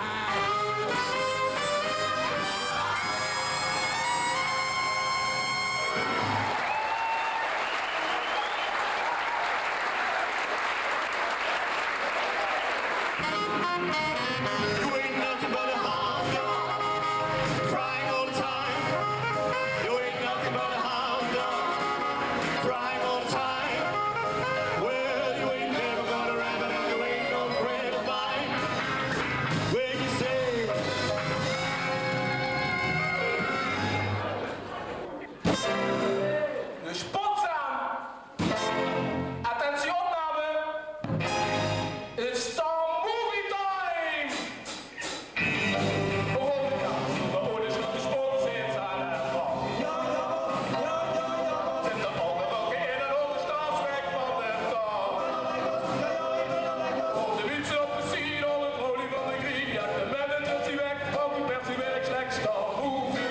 You ain't nothing but a hound dog, crying all the time. You ain't nothing but a hound dog, crying all the time. Well, you ain't never gonna rabbit and you ain't no friend of mine. When you say De spotsaan. Attentie opname. It's time movie time. De ouders van de spot zitten aan het bal. Zet de onderrokken in een hoge staatswerk van de taal. Op de fietsen op de sier, op het olie van de griep. Ja, de mennen dat hij weg, ook een persiewerk slechts staan movie.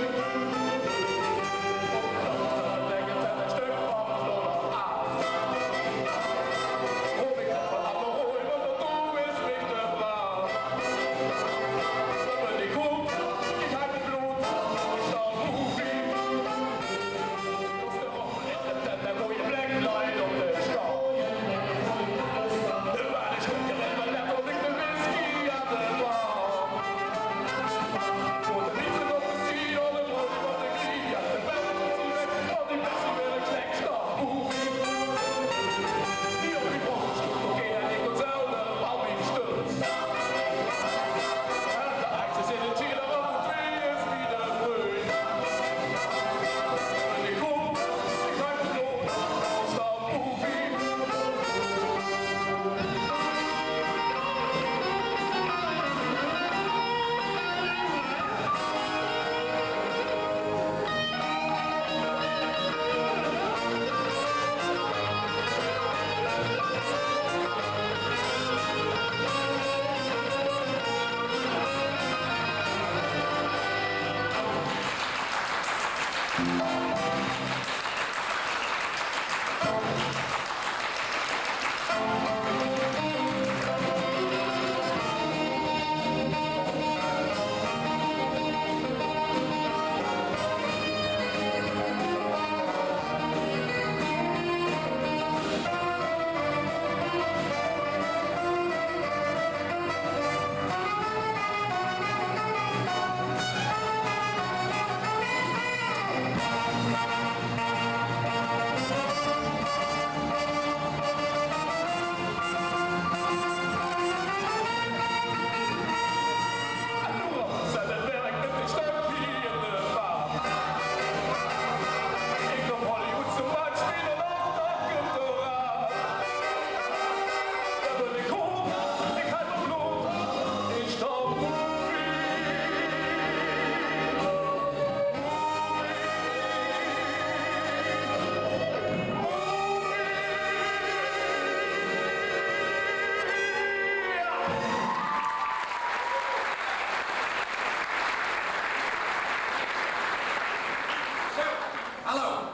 Hallo.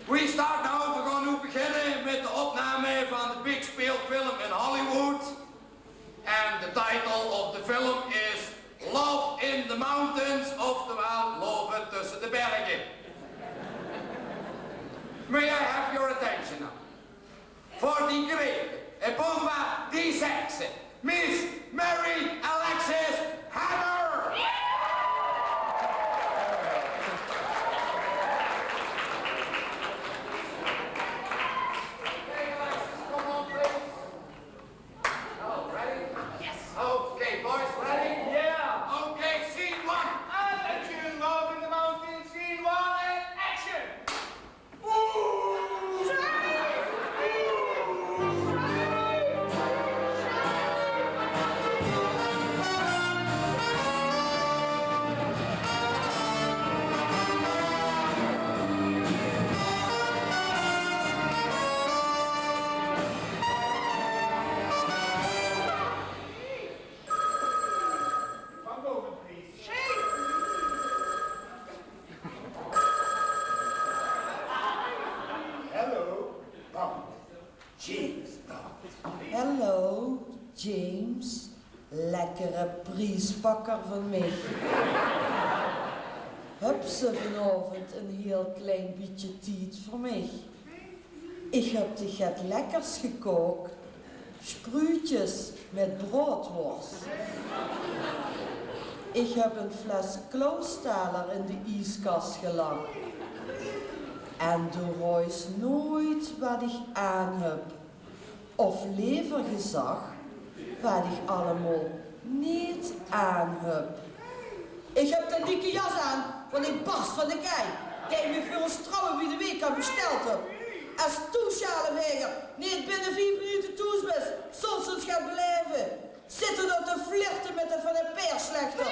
We start now. We gaan nu beginnen met de opname van de big speelfilm in Hollywood. And the title of the film is Love in the Mountains, oftewel Loven tussen de bergen. May I have your attention now? voor die Griek. En bomba die sekse. Miss Mary Alexis Hammer! Okay, boys, ready? Yeah. Okay, scene one. Adventure Love in the Mountains, scene 1 and action! One moment, please. Hello, Bond. James Bond. Hallo, James. Lekkere priespakker van mij. Heb ze vanavond een heel klein beetje tijd voor mij. Ik heb de get lekkers gekookt. Spruitjes met broodworst. Ik heb een fles Klaustaler in de ijskast gelangt. En du reist nooit wat ik aan heb. Of liever gezegd, wat ik allemaal niet aan heb. Ik heb de dikke jas aan, want ik barst van de kei. Die me voor een trouwen wie de week aan besteld heb. Als toeschalenweger niet binnen 4 minuten toes bent, soms het gaat blijven. Zitten op te flirten met de van de peerslechter.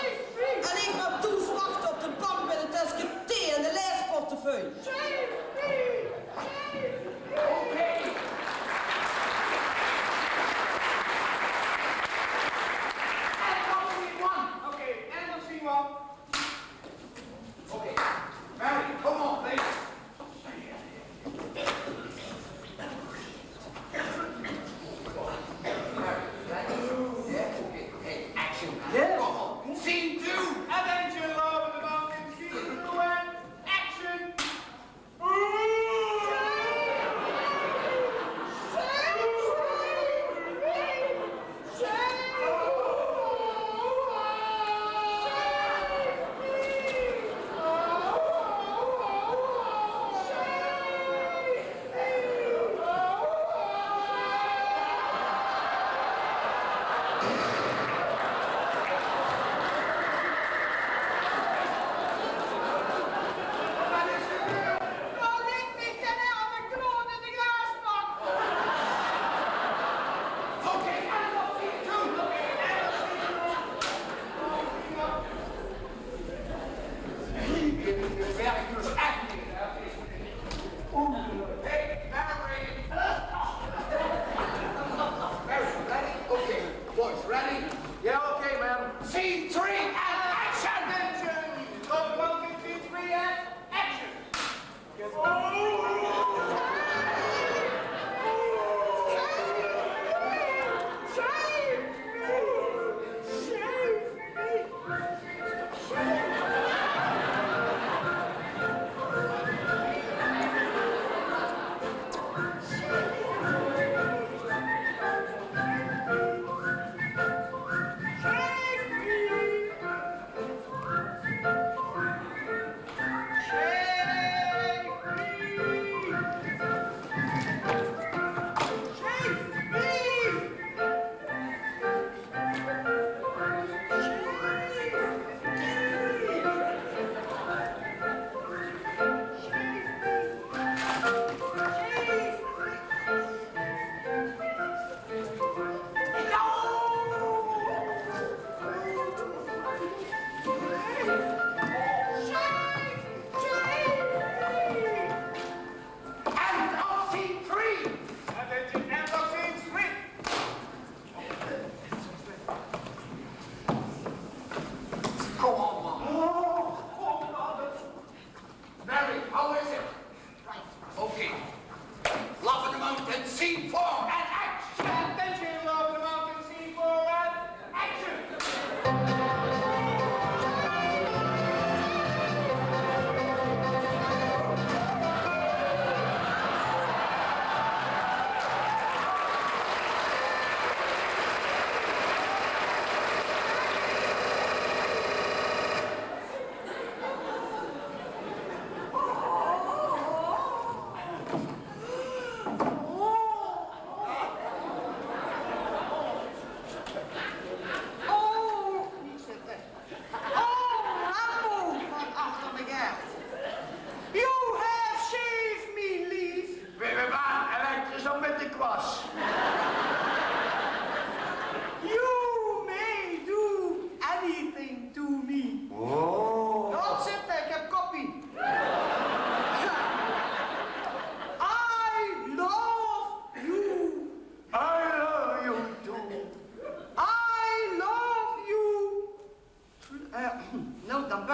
En ik ga toes wachten op de bank met een tasje thee en de lijstportefeuille. Okay, end of scene 1. Okay, Mary, come on, please. Yeah. Come on. Scene 2. Adventure Love in the Mountains, scene 2 and action!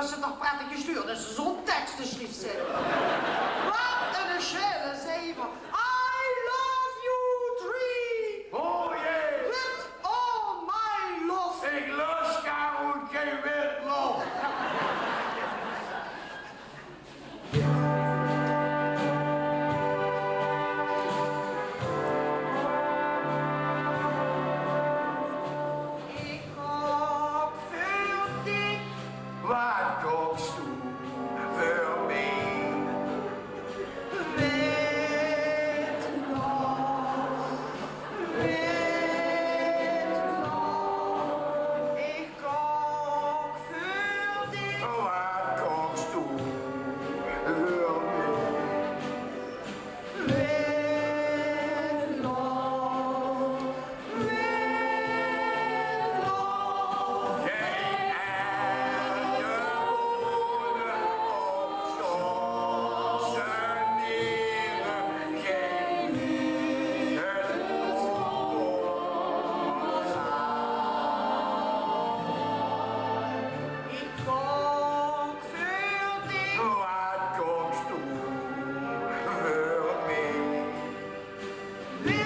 was ze toch prettig gestuurd als ze zo'n tekstenschrift zit. Wat een schele zeven. I love you 3. Oh jee. With all my love. Ik los Karel geen wild los. Ik kook voor dik. Wat kookst u voor mij? Wit nog. Wit nog. Ik kook voor dik. Wat kookst u voor mij? Wit nog. Wit nog. Geen einde woorden op zo'n neren. Geen het Ik kook voor dik. Wat kookst u voor mij? Wit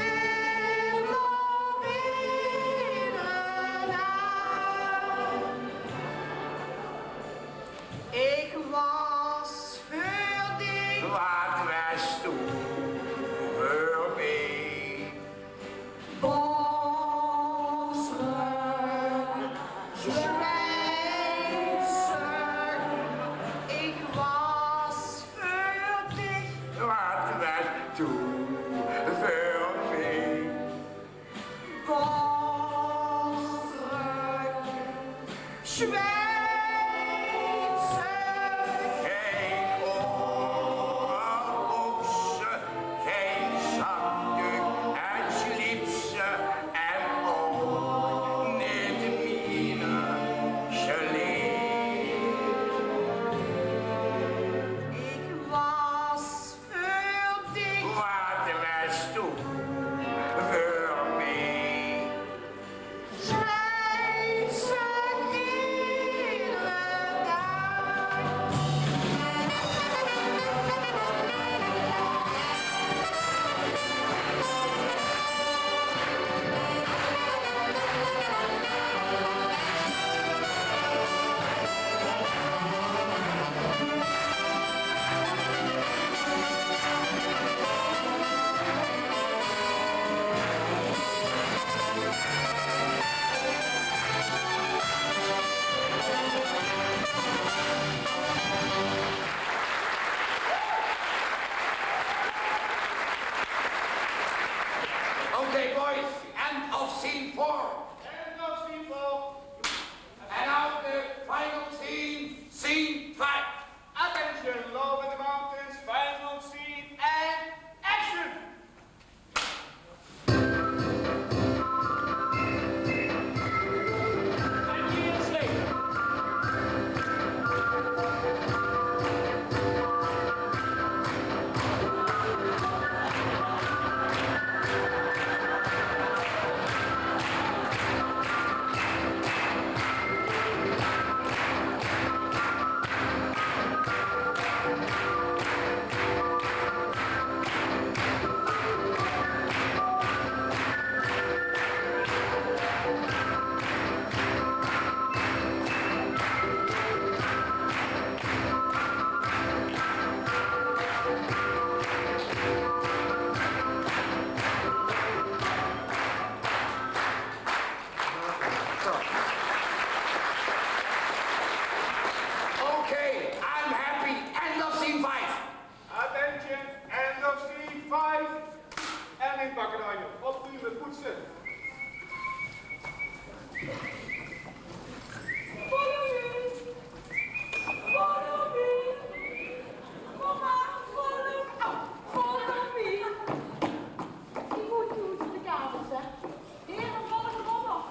nog iedere dag. Ik was voor dik. Wat was u voor mij? Bosrug, Zweedse. Ik was voor dik. Wat was u voor mij? Bosrug, Zweedse. Geen oorlogse, geen zakdoek en slipse en ook niet mine gelee. Ik was voor dik. Wat was u voor mij? Zweedse iedere dag. Okay, boys, end of scene 4. End of scene 4. And now the final scene, scene 5. Attention, Love in the Mountains, final scene and action! And years later, Okay, I'm happy. End of scene 5. Attention, end of scene 5. En inpakken dan je. Opruimen, poetsen. Follow me. Follow me. Kom maar, follow me. Die moet goed in de kamer, zeg. Heren, volg me op.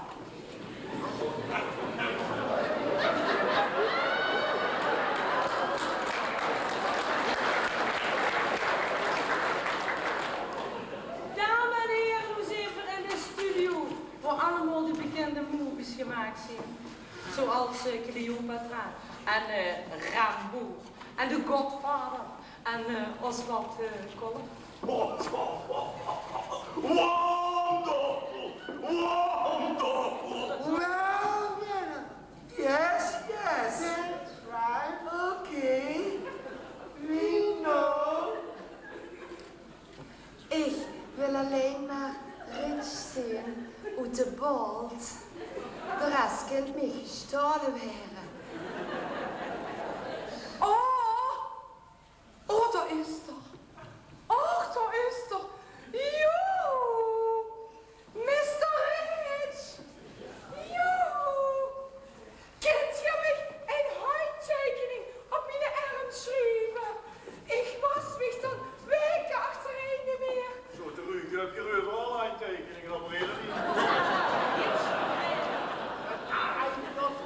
Dames en heren, we zijn weer in de studio waar allemaal de bekende movies gemaakt zijn. Zoals Cleopatra en Rambo en de Godfather en Oswald Collin. Wonderful! Wonderful! Well, yes, yes. That's right. Okay. We know. Ik wil alleen maar Rich zien uit de boot. De rest kent mij gestolen werden. Oh, daar is er. Oh, daar is er. Joe, Mr. Rich. Joe, kent je mij een handtekening op mijn arm schrijven? Ik was mich dan weken achtereen niet meer. Zo terug heb je overal aantekeningen op reden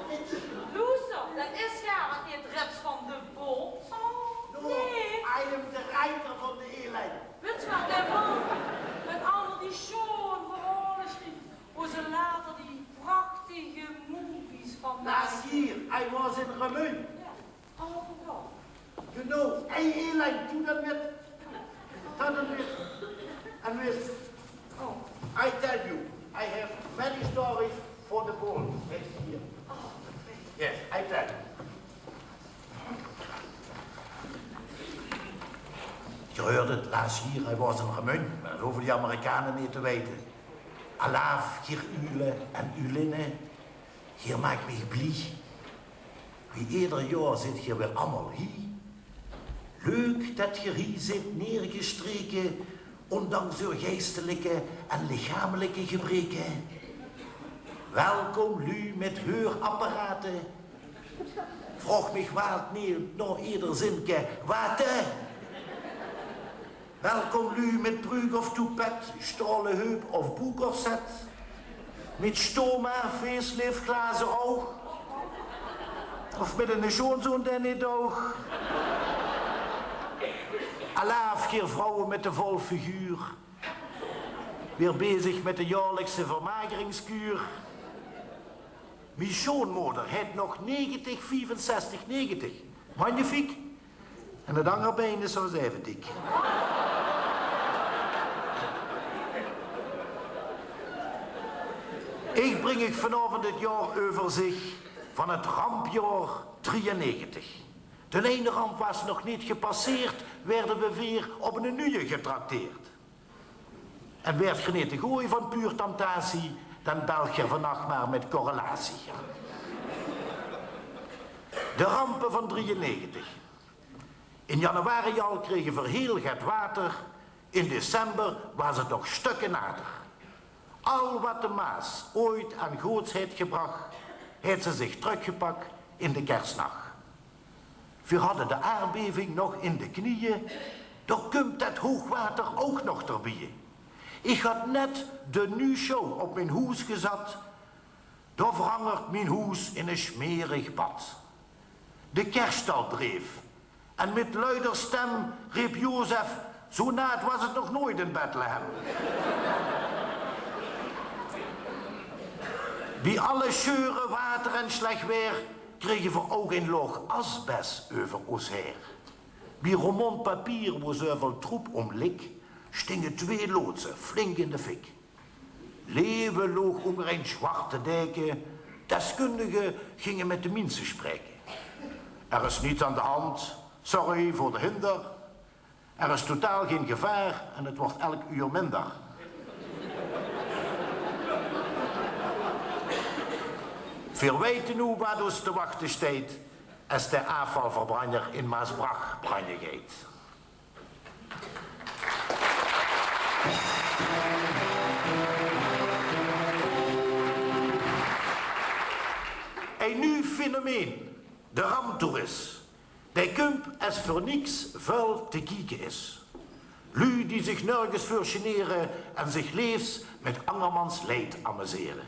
niet. Loeser, dat is ja niet Rits van de Boot. Oh, nee. I am de rijder van de E-lijn. Weet je wat, de man met allemaal die show en verhalen schreef, hoe ze later die prachtige movies van Last year, I was in Remun. Ja, oh, ja. You know, E-lijn, doe dat met. And with. Oh, I tell you, I have many stories for the board next year. Yes, I tell you. Je hoorde het laatst hier, hij was een gemun, maar dat hoeven die Amerikanen niet te weten. Alaaf, hier Ule en Uline, hier maakt mij blij. Wie ieder jaar zit hier weer allemaal hier. Leuk dat je hier zit neergestreken, ondanks uw geestelijke en lichamelijke gebreken. Welkom lu met heurapparaten. Vroeg mich waalt niet nog ieder zinke, wat Welkom lu met brug of toepet, stolen heup of boekorset. Met stoma, facelift, glazen oog. Of met een schoonzoon in het oog. Alaaf keer vrouwen met de vol figuur. Weer bezig met de jaarlijkse vermageringskuur. Mijn schoonmoeder heeft nog 90, 65, 90. Magnifiek. En het angerbeen is zo even dik. Ik breng ik vanavond het jaaroverzicht van het rampjaar 93. De ene ramp was nog niet gepasseerd, werden we weer op een nieuwe getrakteerd. En werd je niet te gooien van puur temptatie, dan bel je vannacht maar met correlatie. De rampen van 93. In januari al kregen we heel het water. In december was het nog stukken nader. Al wat de Maas ooit aan gootsheid gebracht, heeft ze zich teruggepakt in de kerstnacht. We hadden de aardbeving nog in de knieën, dan komt het hoogwater ook nog erbij. Ik had net de nu-show op mijn hoes gezet, dan verandert mijn hoes in een smerig bad. De kerststal dreef en met luider stem riep Jozef, zo naad was het nog nooit in Bethlehem. Bij alle scheuren, water en slecht weer kregen we ook een loog asbest over ons heer. Bij rommond papier wo zoveel troep omlik, stingen 2 loodsen flink in de fik. Leeuwen loog onder een zwarte dijken, deskundigen gingen met de mensen spreken. Er is niets aan de hand, sorry voor de hinder. Er is totaal geen gevaar en het wordt elk uur minder. Veel weten nu wat ons te wachten staat als de afvalverbrander in Maasbracht branden gaat. Een nieuw fenomeen, de ramptoerist. Die komt als voor niks vuil te kieken is. Lui die zich nergens voor generen en zich leefs met andermans leed amuseren.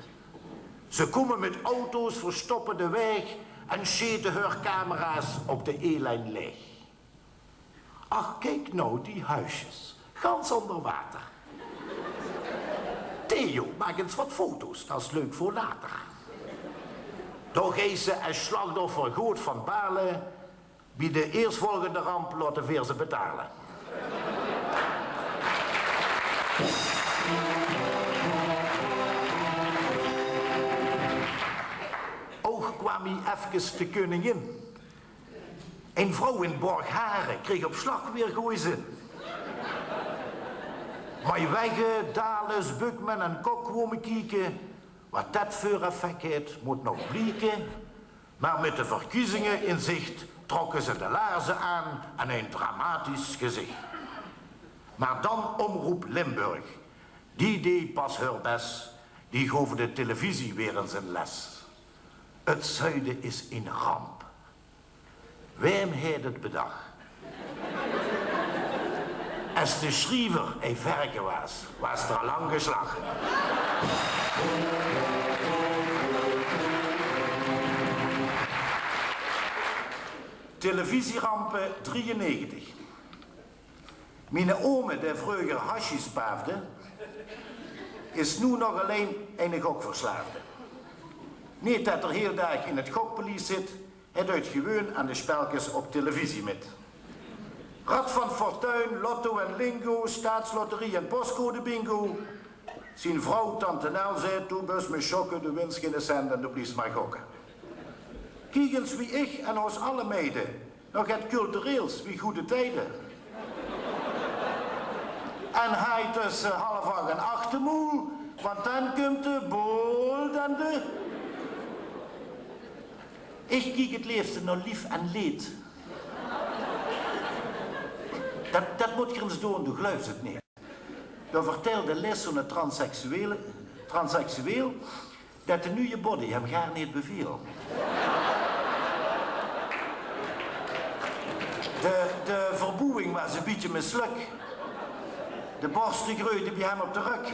Ze komen met auto's verstoppen de weg en scheten hun camera's op de E-lijn leeg. Ach, kijk nou die huisjes, gans onder water. Theo, maak eens wat foto's, dat is leuk voor later. Toch is ze een slachtoffer goed van balen, wie de eerstvolgende ramp laten weer ze betalen. Ook kwam hij even de koningin. Een vrouw in Borgharen kreeg op slag weer gooien. Maar weggen, dalen, bukmen en kokwomen kieken. Wat dat voor effect heeft, moet nog blijken. Maar met de verkiezingen in zicht trokken ze de laarzen aan en een dramatisch gezicht. Maar dan Omroep Limburg. Die deed pas haar best. Die gaf de televisie weer in zijn les. Het zuiden is in ramp. Wem heeft het bedacht? Als de schrijver een verke was er al lang geslacht. Televisierampen 93. Mijn ome, die vroeger hasjes paafde, is nu nog alleen een gokverslaafde. Niet dat er heel dag in het gokpolies zit, hij doet gewoon aan de spelletjes op televisie met. Rad van Fortuin, Lotto en Lingo, Staatslotterie en Postcode Bingo. Zijn vrouw, tante Nel, zei toen bus me schokken, de winst geen cent en de blies maar gokken. Kijk eens wie ik en ons alle meiden, nog het cultureels, wie goede tijden. En hij tussen 7:30 en 8 moe, want dan komt de bol dan de... Ik kijk het liefste naar lief en leed. Dat moet je eens doen, du geluistert het niet. Dan vertelde les zo'n transseksueel dat de nieuwe body hem gaar niet beviel. De verboeing was een beetje misluk. De borsten groeide bij hem op de rug.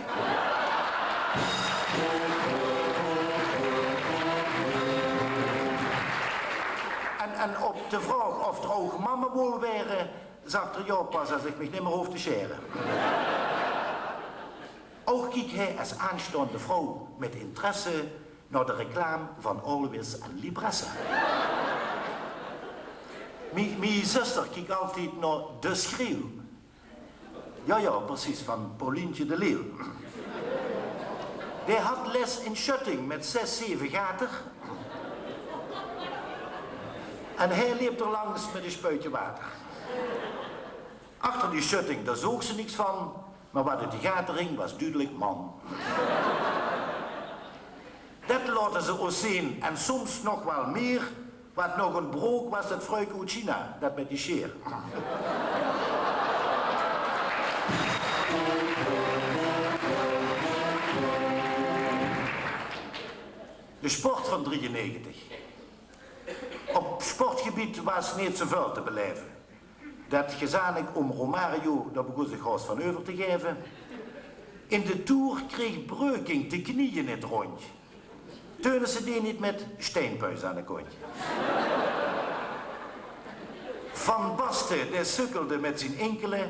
En op de vraag of er ook mama wil waren, zag er jou pas als ik me niet meer hoef te scheren. Ook keek hij als aanstaande vrouw met interesse naar de reclame van Always en Libresse. Mijn zuster keek altijd naar De Schreeuw. Ja, precies, van Paulientje de Leeuw. Die had les in Schutting met 6, 7 gaten. En hij liep er langs met een spuitje water. Achter die schutting, daar zoog ze niks van, maar wat uit die gaten ging, was duidelijk man. Dat laten ze ons zien, en soms nog wel meer. Wat nog een broek was, dat fruik uit China, dat met die scheer. De sport van 93. Op sportgebied was niet zoveel te beleven. Dat gezamenlijk om Romario, daar begon zich Gast van Euver te geven. In de Tour kreeg Breuking de knieën in het rondje. Teunen ze die niet met steenpuis aan de kontje. Van Basten, die sukkelde met zijn enkele,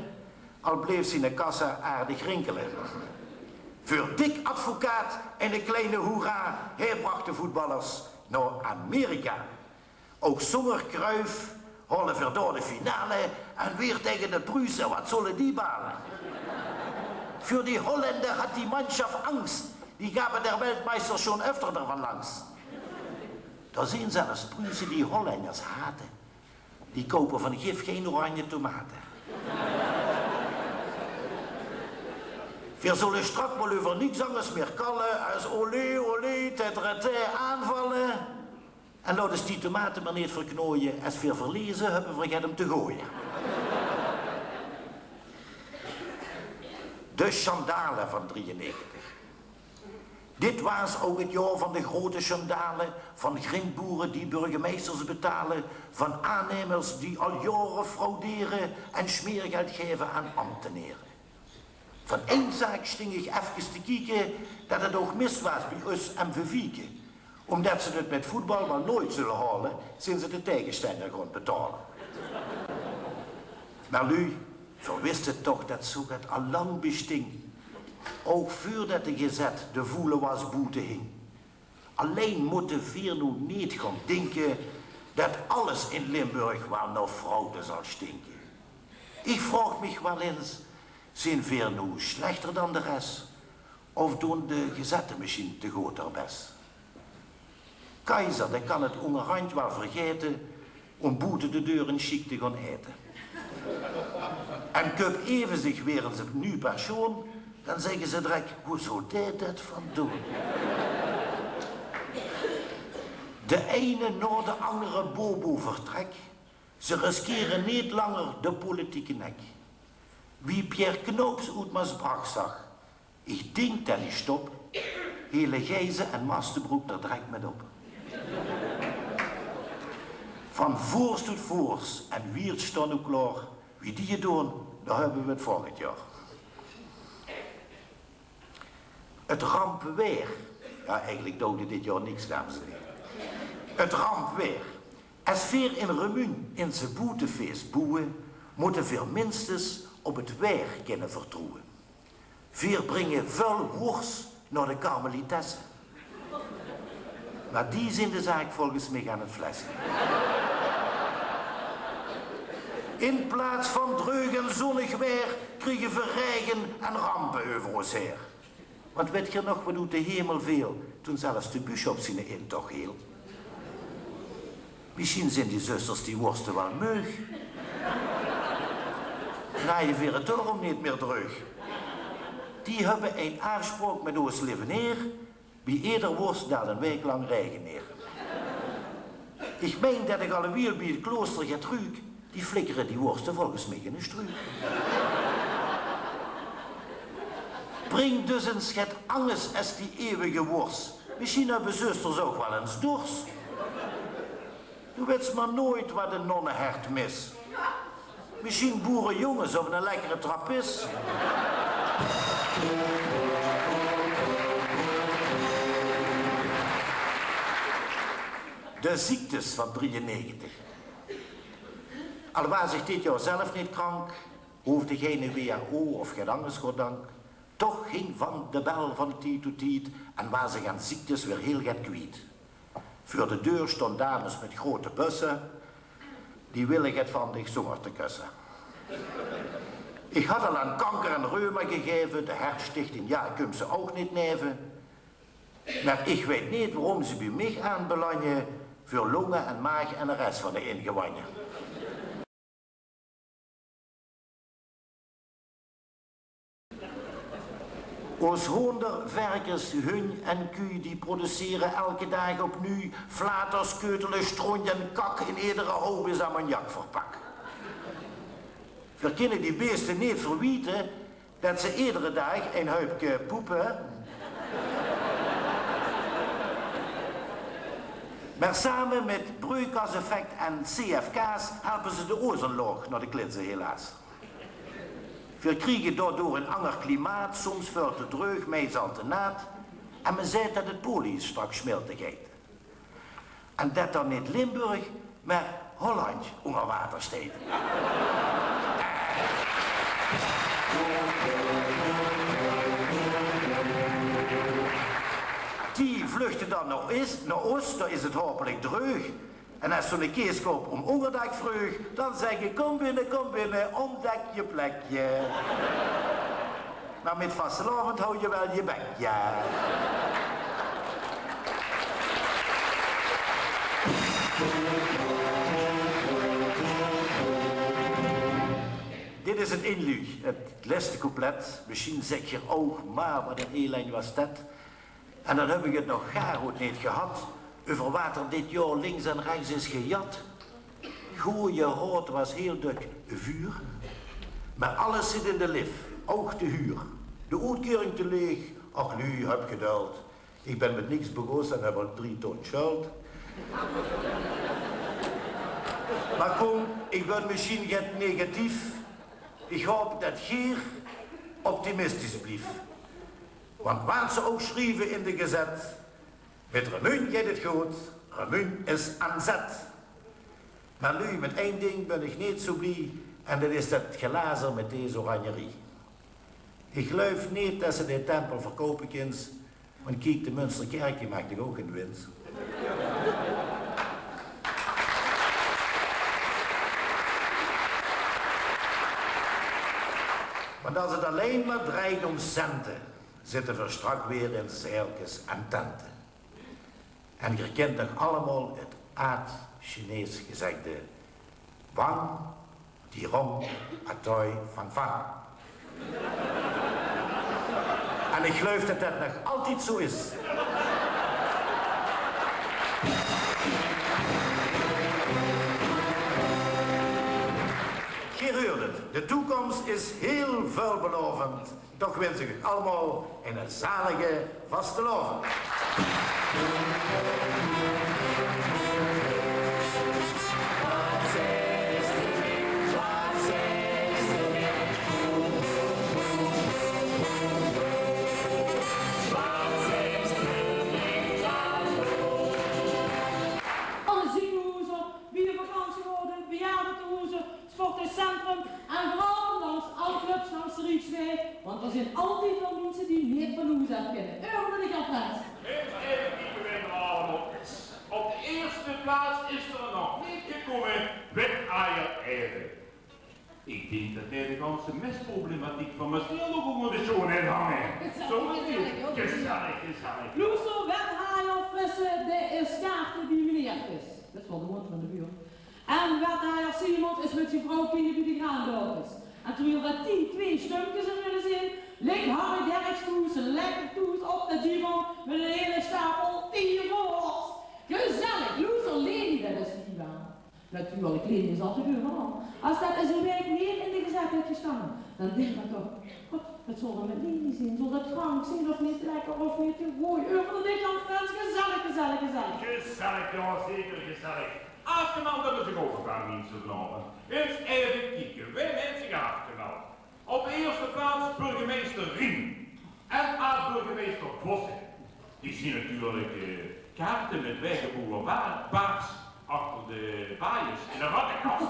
al bleef zijn kassa aardig rinkelen. Voor dik advocaat en de kleine hoera, hij bracht de voetballers naar Amerika. Ook zonder Cruyff, hollen voor door de finale en weer tegen de Pruisen, wat zullen die balen? Voor die Holländer had die Mannschaft angst, die gaven der Weltmeister schon öfter ervan langs. Daar zien zelfs Pruisen die Holländers haten. Die kopen van gif geen oranje tomaten. We zullen straks wel over niets anders meer kallen als olé, olé, tetraté aanvallen. En laat eens die tomaten maar niet verknooien. Als we verliezen, hebben we hem te gooien. De schandalen van 93. Dit was ook het jaar van de grote schandalen, van grindboeren die burgemeesters betalen, van aannemers die al jaren frauderen en smeergeld geven aan ambtenaren. Van één zaak sting ik even te kijken dat het ook mis was bij ons en Vivieke. Omdat ze het met voetbal maar nooit zullen halen, sinds ze de tegenstander gaan betalen. Maar nu, zo wist het toch dat zo het al lang besting. Ook voordat de gezet de voele was boete hing. Alleen moeten we nu niet gaan denken dat alles in Limburg wel naar fraude zal stinken. Ik vraag me wel eens, zijn we nu slechter dan de rest? Of doen de gezette misschien te goed haar best? Keizer, die kan het onderhand wel vergeten om buiten de deur een chic te gaan eten. En kup even zich weer eens op nu pensioen, dan zeggen ze direct, hoe zou dit het van doen? De ene na de andere bobo vertrek. Ze riskeren niet langer de politieke nek. Wie Pierre Knoops uit Maasbracht zag, ik denk dat hij stop, hele Gijzen en Mastenbroek er direct met op. Van voors tot voors en wierd staan ook klaar. Wie die je doen, daar hebben we het volgend jaar. Het rampweer. Ja, eigenlijk doodde dit jaar niks, dames en heren. Het rampweer. Als veer in Remun in zijn boetefeest boeien, moeten veel minstens op het weer kunnen vertrouwen. Veer brengen vuil worst naar de karmelitessen. Maar die zijn de zaak volgens mij aan het flessen. In plaats van dreug en zonnig weer kregen we regen en rampen over ons her. Want weet je nog, wat doet de hemel veel toen zelfs de bisschop zijn intocht hield? Misschien zijn die zusters die worsten wel meug. Draaien weer het daarom niet meer terug. Die hebben een afspraak met ons leven neer, wie eerder worst dan een week lang regen neer. Ik meen dat ik al een wiel bij het klooster gaat ruik, die flikkeren die worsten volgens mij in een struik. Breng dus een schet angst als die eeuwige worst. Misschien hebben zusters ook wel eens dorst. Je weet maar nooit wat een nonnenhert mis. Misschien boerenjongens of een lekkere trappist. De ziektes van 93. Al was ik dit jaar zelf niet krank, hoefde geen WHO of geen anders goddank. Toch ging van de bel van tijd tot tijd en was zich aan ziektes weer heel get kwijt. Voor de deur stonden dames met grote bussen, die willen het van dich zomaar te kussen. Ik had al aan kanker en reuma gegeven, de Hertstichting, ja, ik ze ook niet neven. Maar ik weet niet waarom ze bij mij aanbelangen voor longen en maag en de rest van de ingewanden. Ons hoender, werkers, hun en kuy die produceren elke dag opnieuw flaters, keutelen, stronj en kak in iedere hoop is ammoniak verpakt. We kunnen die beesten niet verweten dat ze iedere dag een heupje poepen. Maar samen met broeikaseffect en CFK's helpen ze de ozonlaag naar de klitsen helaas. We krijgen daardoor een ander klimaat, soms veel te dreug, meestal te naad. En men zei dat het polie straks smelten gaat. En dat dan niet Limburg, maar Holland onder water staat. Die vluchten dan naar Oost, daar is het hopelijk dreug. En als zo'n kees koopt om onderdak vreug, dan zeg je kom binnen, ontdek je plekje. Maar met vastelavond hou je wel je bek, ja. Dit is het inluid, het laatste couplet. Misschien zeg je, oh, maar wat een elend was dat. En dan heb ik het nog gaar goed niet gehad. Over water dit jaar links en rechts is gejat. Goeie rood was heel dik vuur. Maar alles zit in de lif, ook de huur. De uitkering te leeg, ach nu, heb geduld. Ik ben met niks begonnen en heb al 3 ton schuld. Maar kom, ik ben misschien get negatief. Ik hoop dat Geer optimistisch blijft. Want wat ze ook schrijven in de gezet, met Remun gaat het goed, Remun is aan zet. Maar nu, met één ding ben ik niet zo blij, en dat is dat glazer met deze oranjerie. Ik geloof niet dat ze de tempel verkopen kunnen, Want kijk, de Münsterkerk die maakt toch ook geen winst. Want als het alleen maar draait om centen, zitten we strak weer in zeiltjes en tenten. En je kent toch allemaal het oud-Chinees gezegde: Wang, die rong, atoi, van vang. En ik geloof dat dat nog altijd zo is. Je hoort het, de toekomst is heel veelbelovend. Toch wens ik u allemaal in een zalige vastelovend. Alle ziekenhuizen, biervakantiewoorden, bejaardentehuizen, sportencentrum en vooral langs alle clubs langs de Rijksweg. Want er zijn altijd wel mensen die meer van ons af kennen. Urban ik altijd. Even kijken we er allemaal. Op de eerste plaats is er nog niet gekomen wet-eier eieren. Ik denk dat hij de ganse mestproblematiek van misschien ook onder de zoon in hangen. Zo natuurlijk. Gezellig, gezellig. Loeso, wethaier, frissen, de is kaarten die meneer is. Dat is wel de mond van de buurt. En wethaier Simons is met zijn vrouw kinderen die de graandood is. En terwijl er 2 stumkjes in willen zien, ligt Harry Derks toes, lekker toes op de divan met een hele stapel 10 rollers. Gezellig, loser Leni, dat is niet waar. Natuurlijk, Leni is altijd duur man. Als dat is een week meer in de gezet heeft gestaan, dan denk ik toch, god, wat zal er met Leni zijn? Zal dat drank zijn of niet lekker of niet te mooi? Over de aan Frans, gezellig, gezellig, gezellig. Gezellig, jongens, zeker gezellig. Afgemeld hebben ze ook elkaar niet zo genomen. Eens even kijken, wie heeft zich afgemeld? Op de eerste plaats burgemeester Rien en burgemeester Vossen. Die zien natuurlijk kaarten met weggevoerde baars achter de baaiers in de rattenkast. Ik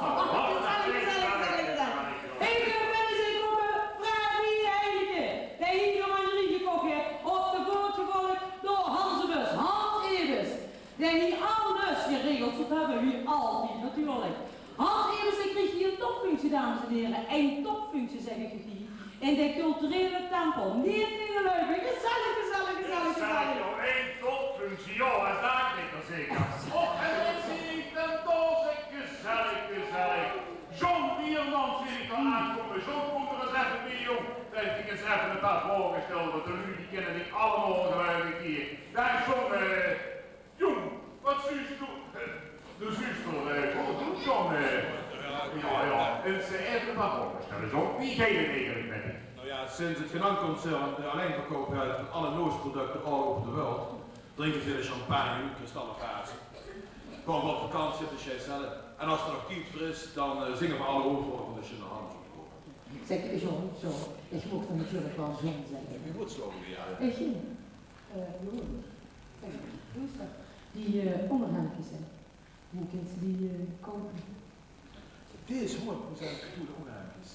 ben eens gekomen, vraag wie de heilige. De hier aan de gekocht heeft, op de boot gevolgd door Hansebus, Hans Ebers. Die hier alles geregeld, dat hebben we altijd natuurlijk. Hans Ebers kreeg hier een topfunctie, dames en heren. Een topfunctie, zeg ik hier. In de culturele tempel. Niet in de leugen. Gezellig, gezellig, gezellig, gezellig. Joh, één topfunctie, joh, dat is daar niet zeker. Oh, en dan zie ik ten doze, gezellig, gezellig. John Biermans wil ik al aankomen. John komt er eens even mee, jong. Dan heb ik eens even een paar vragen gesteld, want de jullie die kennen die allemaal geweldig hier. Daar John, jong, wat zuust u? De zuster, wat doet John? Ja, eens even een paar vragen stellen, John. Wie geef je eigenlijk met die? Nou ja, sinds het Genantconcern de alleenverkoop heeft van alle noosproducten all over de wereld, drinken ze de champagne, kristallenvazen. Komen we op vakantie op de Cheyenne. En als er nog tijd voor is, dan zingen we alle hoofdrollen van de Cheyenne. Zeg, John, zo. Ik mocht er natuurlijk wel John zeggen. Je moet zo weer, ja. Weet je, hoe is dat? Die onderhemdjes, hè? Hoe kunt ze die kopen? Dit is 100% goede onderhemdjes.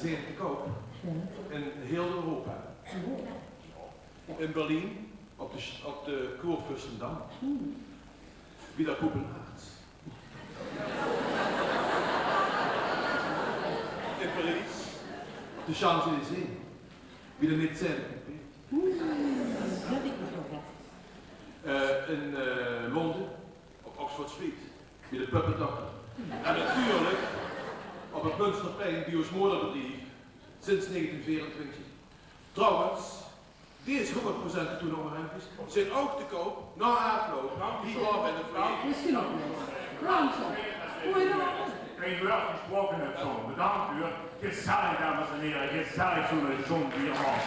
Zeer te koop. Ja. In heel Europa. In Berlijn, op de Kurfürstendamm. Wieder Kopenhagen. In Parijs, op de Champs-Élysées. Wieder niet zijn. Dat ik niet zo In Londen, op Oxford Street, bij de Puppet Doctor. En natuurlijk op het Münsterplein biosmoderbedrijf sinds 1924. Trouwens, deze 100% toen onderhemdjes zijn ook te koop na afloop. Hier op in het verhaal. Misschien ook niet. Langzaam. Hoe je dat? Ik weet wel gesproken hebt, John. Bedankt u. Gezellig, dames en heren. Gezellig zo'n John Biermans.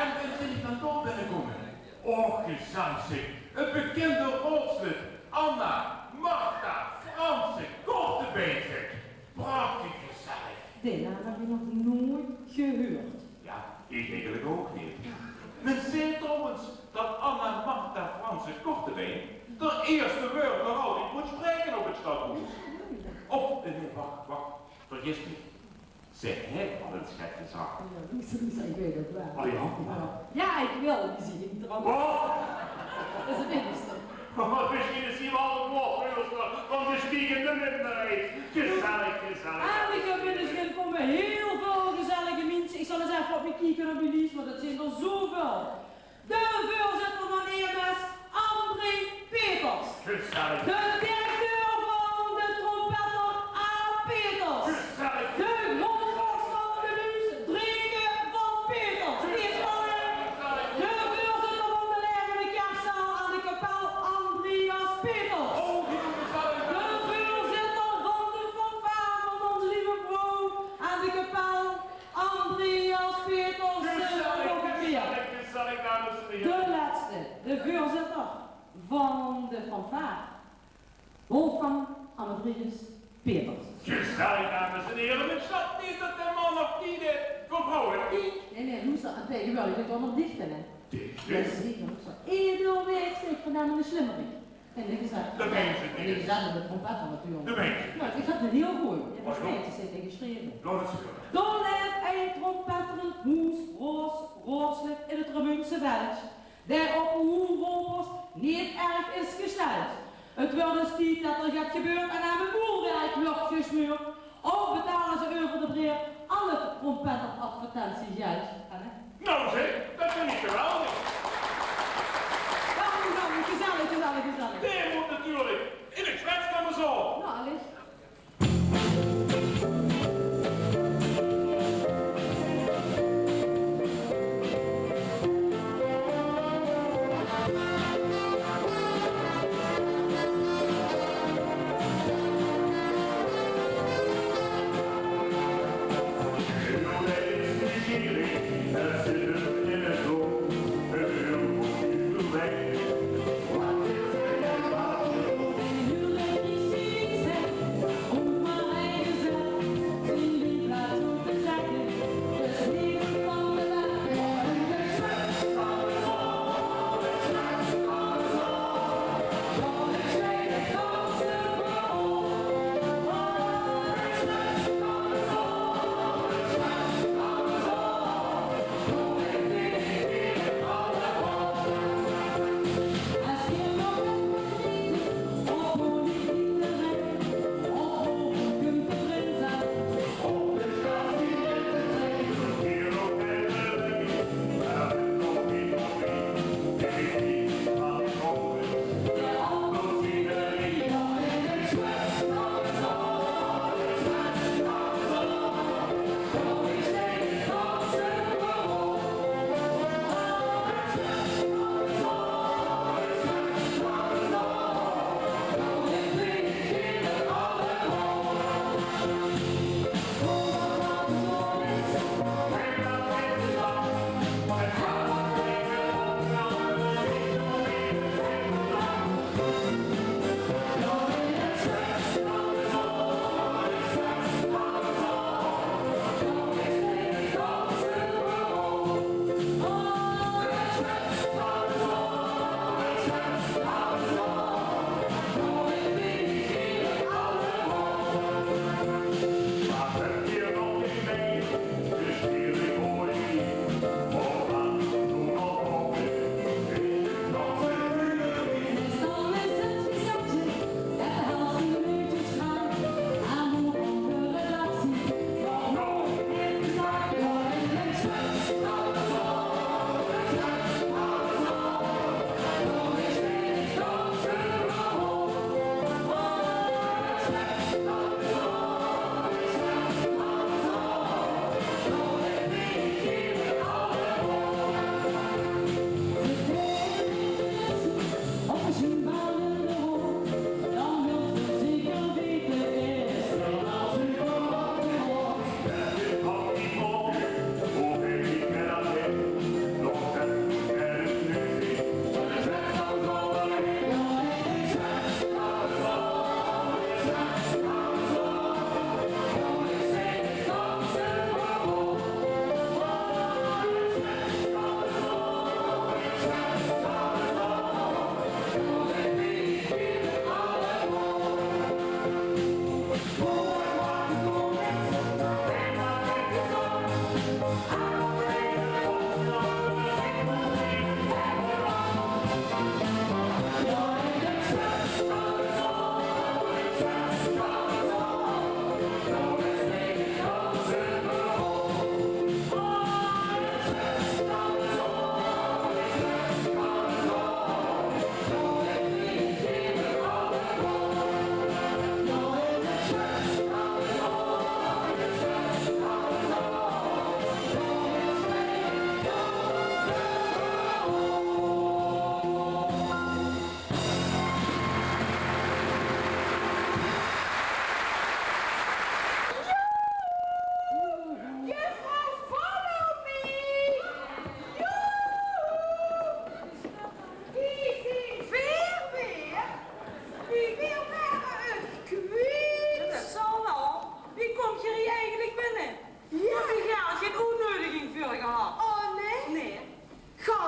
En ben ik dan toch binnenkomen? Oh, gezellig zeg. Het bekende rolslid. Anna, Marta, Franse, Kortebeen zeg. Prachtig gezellig. Dit heb ik nog nooit gehoord. Ja, ik eigenlijk ook niet. Men zei trouwens dat Anna, Marta, Franse, Kortebeen de eerste woord nog altijd moet spreken op het stadhuis. Of, nee, wacht, vergis me. Zeg, hè, wat een schepjeszaak. Ik weet het wel. Oh ja? Ja, ik wil die zie je niet erop. Oh! Dat is het enigste. Misschien is hier wel een woord, van de stiegende minderheid. Gezellig, gezellig. En ik heb binnen komen heel veel gezellige mensen. Ik zal eens even op je kijken op je lijst, want het zijn er zoveel. De voorzitter van EMS, André Peters. Gezellig. De directeur van de trompetter, A. Peters. Gezellig. De grondvast van de Luus, Drieke van Peters. De voorzitter van de levende kerstzaal aan de kapel, Andreas Peters. De voorzitter van de fanfare van onze lieve vrouw aan de kapel, Andreas Peters. Gezellig, dames en heren. De laatste, de voorzitter van de fanfare, Wolfgang Amadrius Peters. Gezellig, dames en heren. Ik snap niet dat de man of die de vrouw heeft. Nee, hoe staat het tegenwoordig? Het onder dichten, hè? Dichten? Ja, zeker. Edelweeg steekt vandaan in de slimmerik. En ik zei, Dat meen je niet. en ik zei met trompetter natuurlijk. Dat meen je niet. Nou, ik had het heel goed. Je hebt Wat het steeds geschreven. Dat is goed. Dan heeft hij trompetteren, hoes, rooslijk in het Ramunse veld. Der op een hoenrompers niet erg is gesteld. Het wordt dus niet dat er gaat gebeuren en aan mijn boelwerk wordt gesmeurd. Of betalen ze over de breer alle trompetteradvertenties juist. Nou zeg, dat vind ik geweldig. Gezellig. Nee, moet natuurlijk. In het zwetskamer zo. Nou, Alice. In het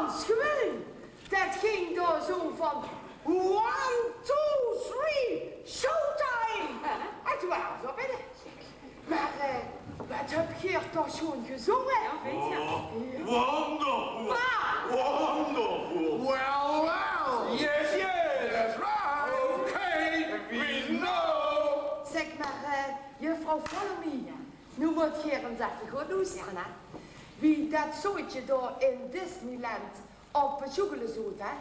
Frans gewoon. Dat ging door zo van 1, 2, 3, showtime. En toen waren we binnen. Maar wat heb Geert toch schoon gezongen? Ja, weet je. Wonderful! Wonderful! Well, well. Yes, yes, that's right. Okay, we know. Zeg maar, juffrouw Follow-me. Nu moet Geert eens even goed luisteren, hè. Wie dat zootje door in Disneyland op het joegelen zoet, hè,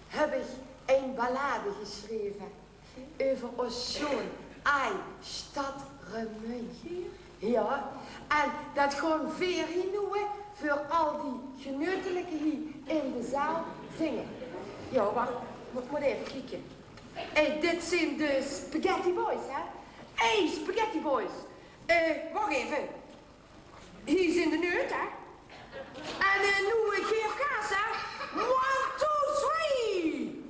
heb ik een ballade geschreven over Ocean, Ei, Stad, Remuntje. Ja, en dat gewoon weer hier voor al die genootelijke hier in de zaal zingen. Ja, wacht, moet even kijken. Hey, dit zijn de Spaghetti Boys, hè? Hey, Spaghetti Boys. Wacht even. Hier zijn de neut, hè? En nu geef gas, hè? 1, 2, 3!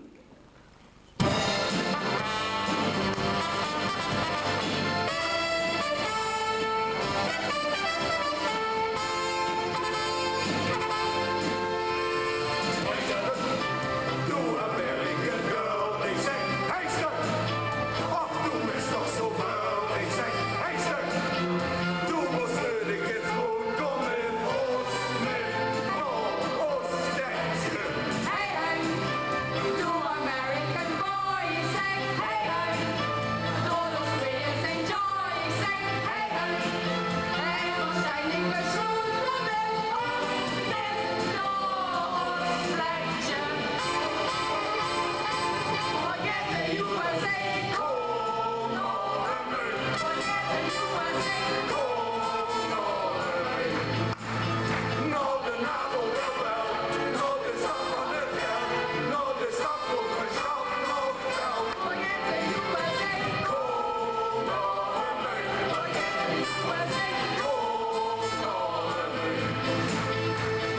Doe American girl, ik zeg, hij stuk. Och, doe is toch zo vuil, ik zeg, hij stuk. Doe moest ik het goed, kom in ons, met ons sterkje. Hey, hey, doe American boy, zeg hey, hey. Door de sfeer zijn joy, zeg hey, hey. En waarschijnlijk bezoek van met ons, met ons lijntje. Forget the USA, Kom naar mij, forget the USA. kom naar mij. Nou de NAVO wil wel, nou de stad van het geld, nou de stad voor mijn stad, nou geld. Forget the USA, Kom naar mij, forget the USA. kom naar mij.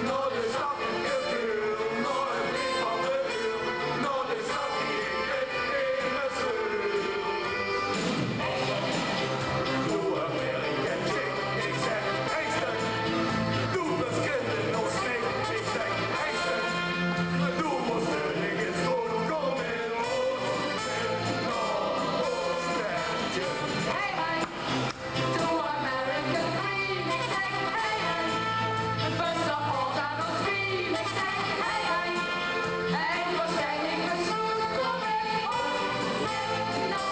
Nou de stad in cultuur, nou het lied van de uur, nou de stad die ik weet in mijn zuur. Doe American chick, ik zeg hey stuk. Doe mijn kinderen nog snik, ik zeg hey stuk. Doe mijn sterk is goed, kom in ons, met ons sterkje. Hey, hey, doe American dream, ik zeg hey, hey. Best op ons aan ons stream, ik zeg hey, hey. En waarschijnlijk bezoek kom ik ons met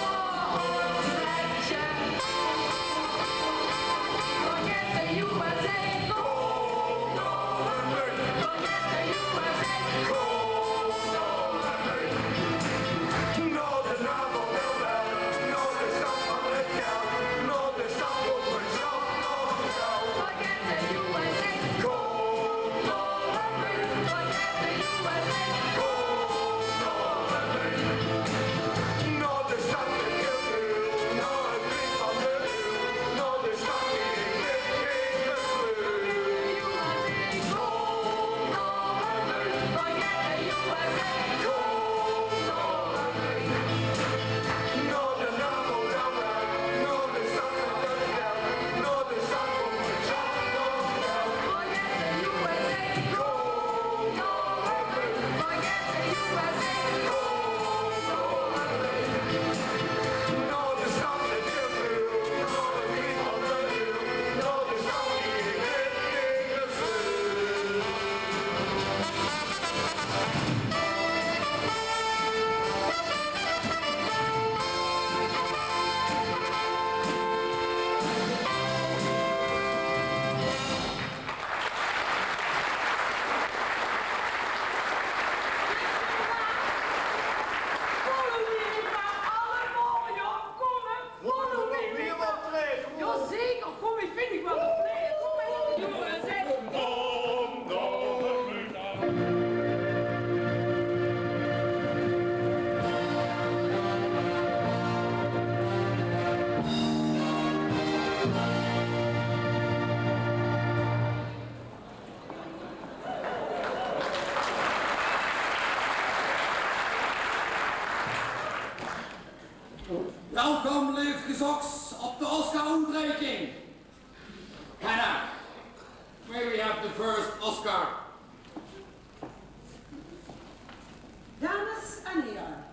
ons lijntje. Forget the USA, Kom naar mij, forget the USA. kom naar mij. Nou de NAVO wil wel, nou de stad van het geld, nou de stad voor mijn stad, nou geld. Forget the USA, Kom naar mij, forget the USA. kom naar mij. Nou de stad in cultuur, nou het lied van de uur, nou de stad die ik weet in mijn zuur. Kom naar mij, Forget the USA. kom naar mij. Nou de NAVO wil wel, nou de stad van het geld, nou de stad voor mijn stad, nou geld. Forget the USA. Kom naar mij, Forget the USA. nou de stad in cultuur, nou het lied van de uur, nou de stad die ik weet in mijn zuur. Follow me, Weer wat treden, Jazeker, kom, ik vind ik wel een play. Kom maar op, jongens, hè. Welkom, leefgezoks, op de Oscar-uitreiking. Hannah, may we have the first Oscar? en heren,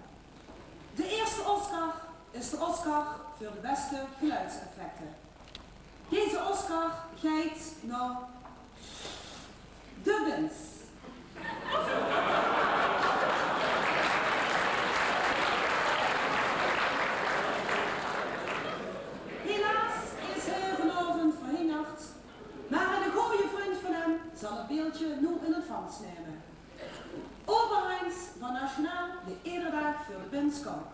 de eerste Oscar is de Oscar voor de beste geluidseffecten. Deze Oscar gaat naar de winst. Helaas is hij vanavond verhinderd, maar een goede vriend van hem zal het beeldje nu in ontvangst nemen. Overeins van Nationaal de Ederdag voor de Binskamp.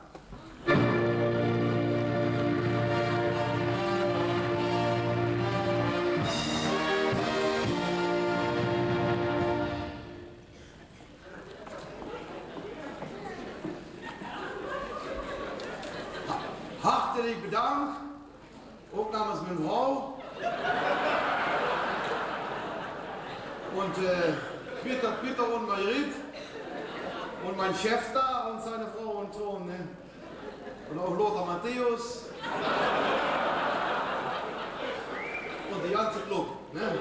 Hartelijk bedankt, ook namens mijn vrouw. Und Peter und Margret und mein Chef da und seine Frau und so, ne? Und auch Lothar Matthäus und die ganze Club, ne?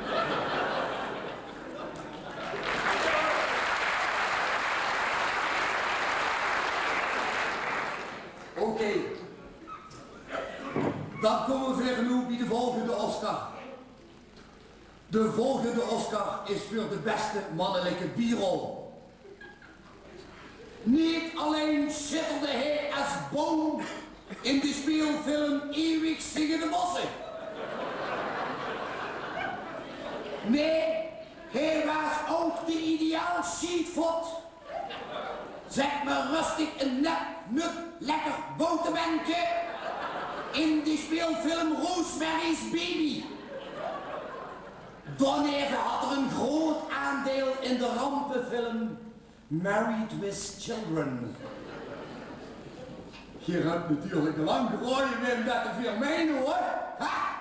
Oké. Dan komen we weer nu bij de volgende Oscar. De volgende Oscar is voor de beste mannelijke bierrol. Niet alleen schitterde hij als boom in de speelfilm Eeuwig Zingende Bossen. Nee, hij was ook de ideaal sheetfoot. Zeg maar rustig een nut lekker boterbankje in de speelfilm Rosemary's Baby. Dan even had er een groot aandeel in de rampenfilm Married with Children. Je hebt natuurlijk lang gerooien met dat er veel mee hoor. Ha?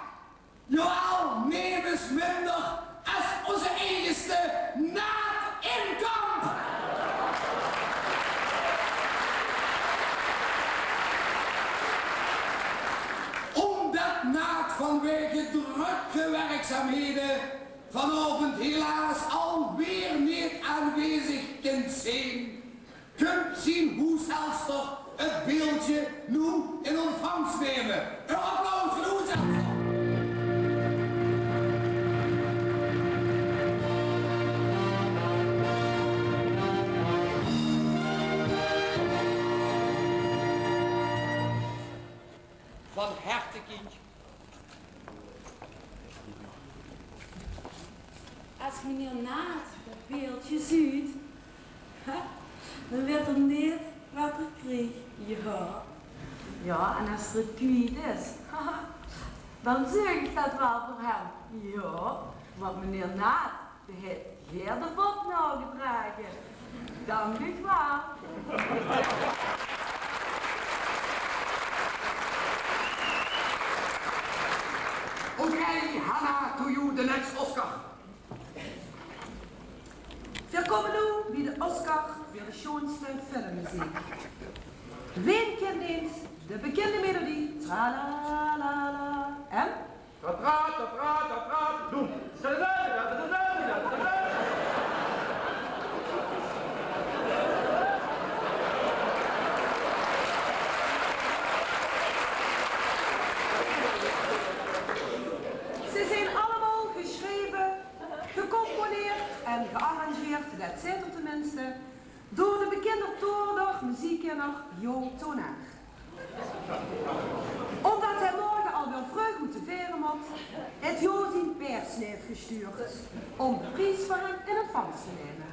Jawel, neem eens minder als onze eigenste Naad Inkamp. Omdat Naad vanwege drukke werkzaamheden vanavond helaas alweer niet aanwezig kunt zijn, kunt zien hoe Zelster het beeldje nu in ontvangst nemen. Een applaus voor hoe Zelster. Van harte, kindje. Als meneer Naad dat beeldje ziet, dan weet er niet wat er kreeg. Ja. Ja, en als er het kwijt is, dan zeg ik dat wel voor hem. Ja, want meneer Naad, die heeft heel de bot nou gedragen. Dank u wel. Okay, Hannah, to you the next Oscar. We komen nu bij de Oscar voor de schoonste filmmuziek. Wien kent eens de bekende melodie Tralalala en? Doen. Ze zijn allemaal geschreven, gecomponeerd en gearrangeerd, dat zit er tenminste, door de bekende toerder muziekkenner Jo Tonaar. Omdat hij morgen al wel vroeg moet te veren moet, heeft Jo zijn persneef gestuurd om de prijs voor hem in ontvangst te nemen.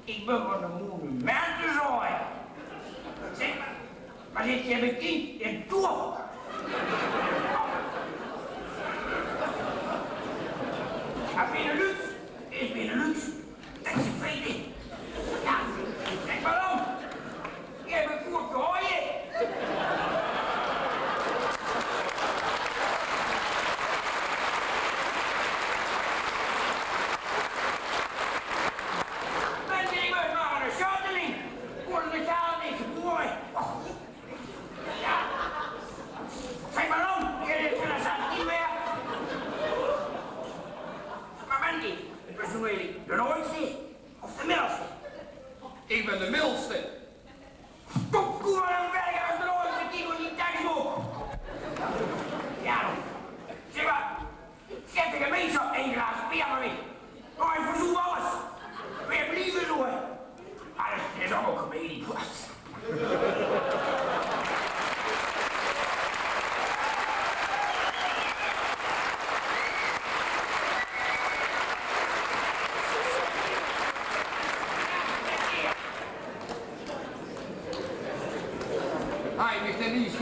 Ik ben van de monumentenzooi. Zeg maar, waar zit je bekend in Tour? Maar Benelux is Benelux. Dat is een vrede. Ja, kijk maar om. Je hebt een goed gooien. Ben je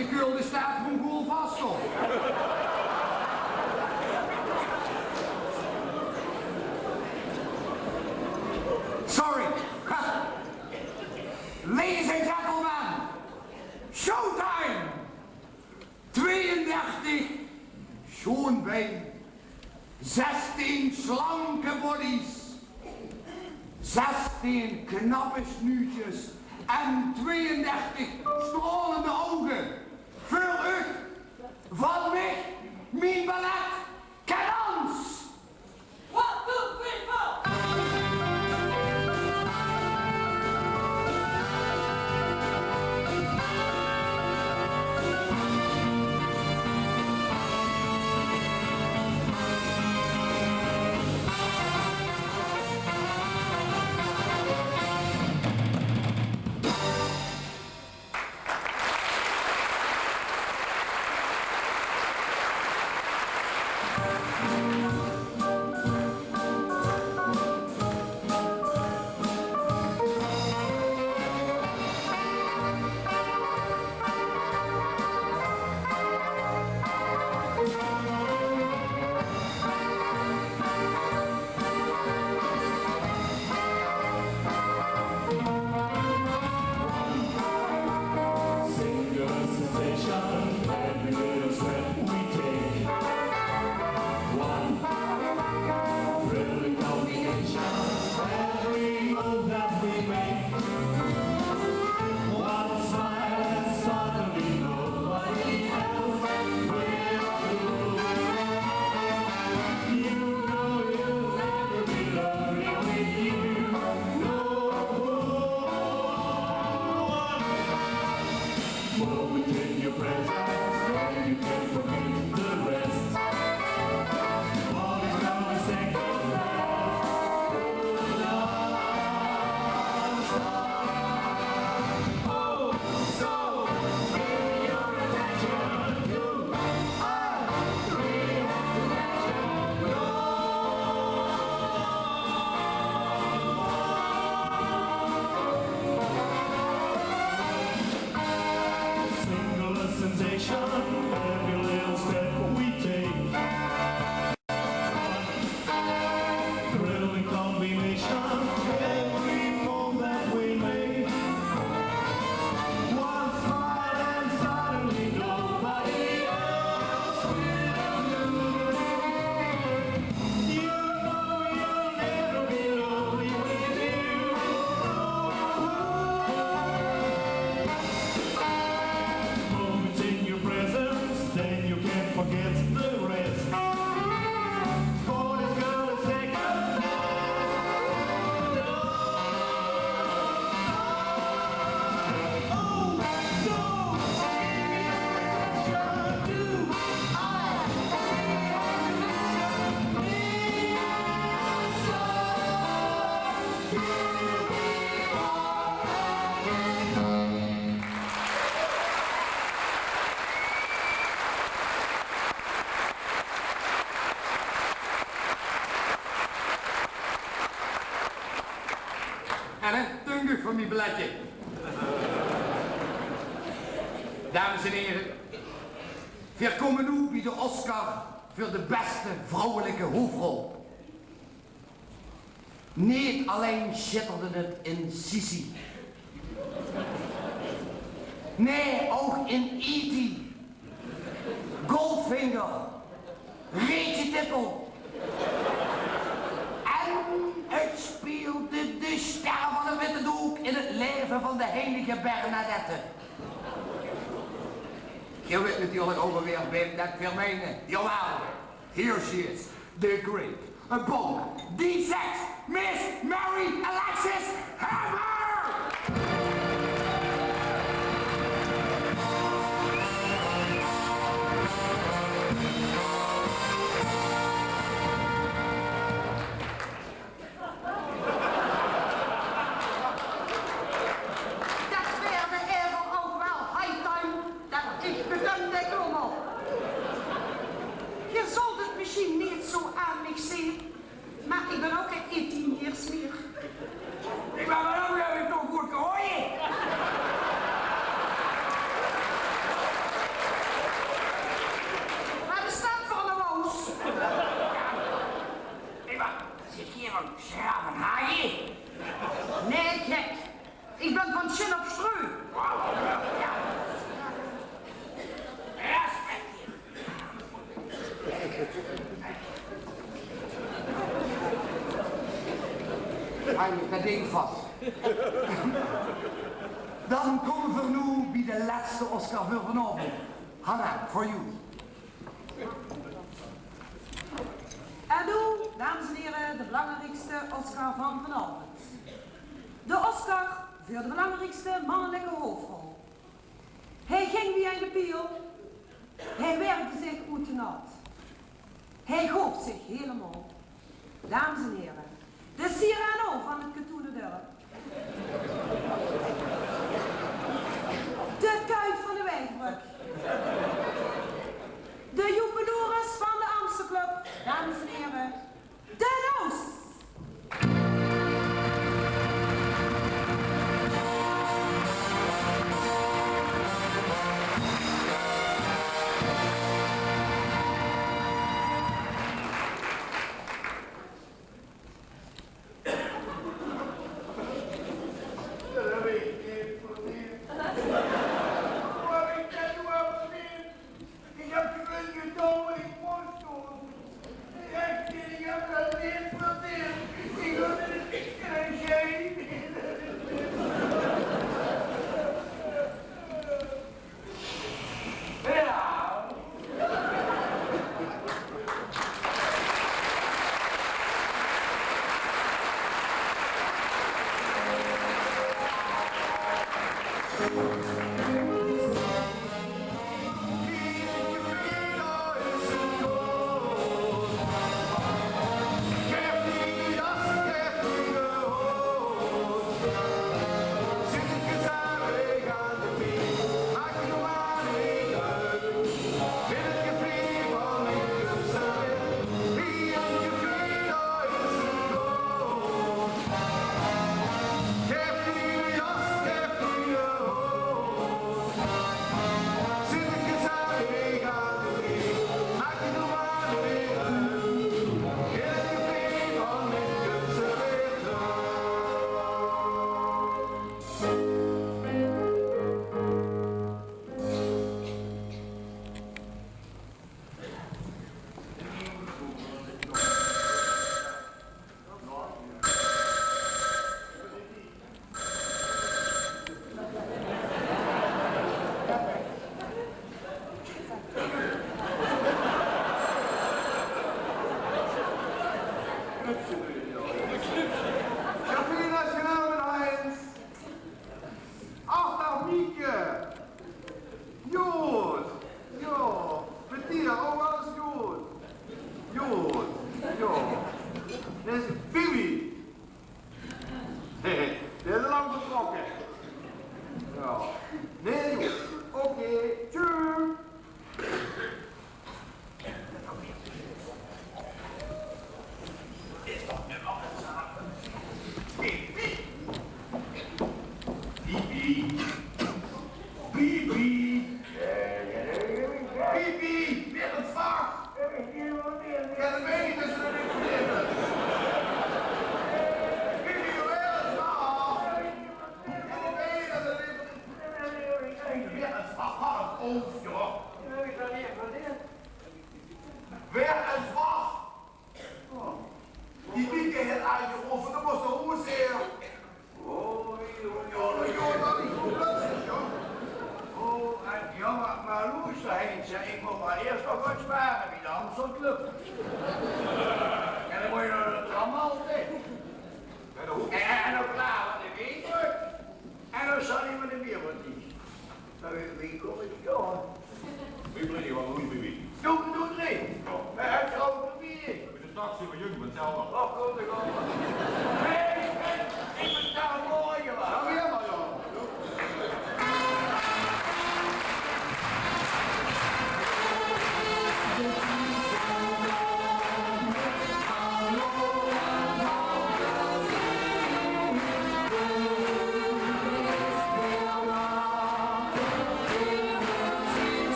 je kulde staat gewoon goed vast op. Sorry. Ladies and gentlemen, showtime! 32 schoonbeen, 16 slanke bodies, 16 knappe snuutjes en 32 stralende ogen. Voor u, van mij, mijn ballet, cadans! 1, 2, 3, 4. Dank voor mijn bladje. Dames en heren, we komen nu bij de Oscar voor de beste vrouwelijke hoofdrol. Niet alleen schitterde het in Sissi. Nee, ook in E.T., Goldfinger, Reetje Tippel. En het speelde de ster van de witte doek in het leven van de heilige Bernadette. Je weet natuurlijk ook alweer wem dat wil menen. Jawel, here she is, the great, bonk, die sex, Miss Mary Alexis Hammer! Misschien niet zo aan mij zien, maar ik ben ook een 18 jaar meer. Ik ben wel ook even toch goed gehoord. hou je dat ding vast. Dan komen we nu bij de laatste Oscar voor vanavond. Hanna, for you. En nu, dames en heren, de belangrijkste Oscar van vanavond. De Oscar voor de belangrijkste mannelijke hoofdrol. Hij ging via de piel. Hij werkte zich uit de naad. Hij goof zich helemaal. Dames en heren, de Cyrano van het katoenen dorp. De kuit van de Wijnbrug. De Joepeloeris van de Amstelclub. Dames en heren, de Noos.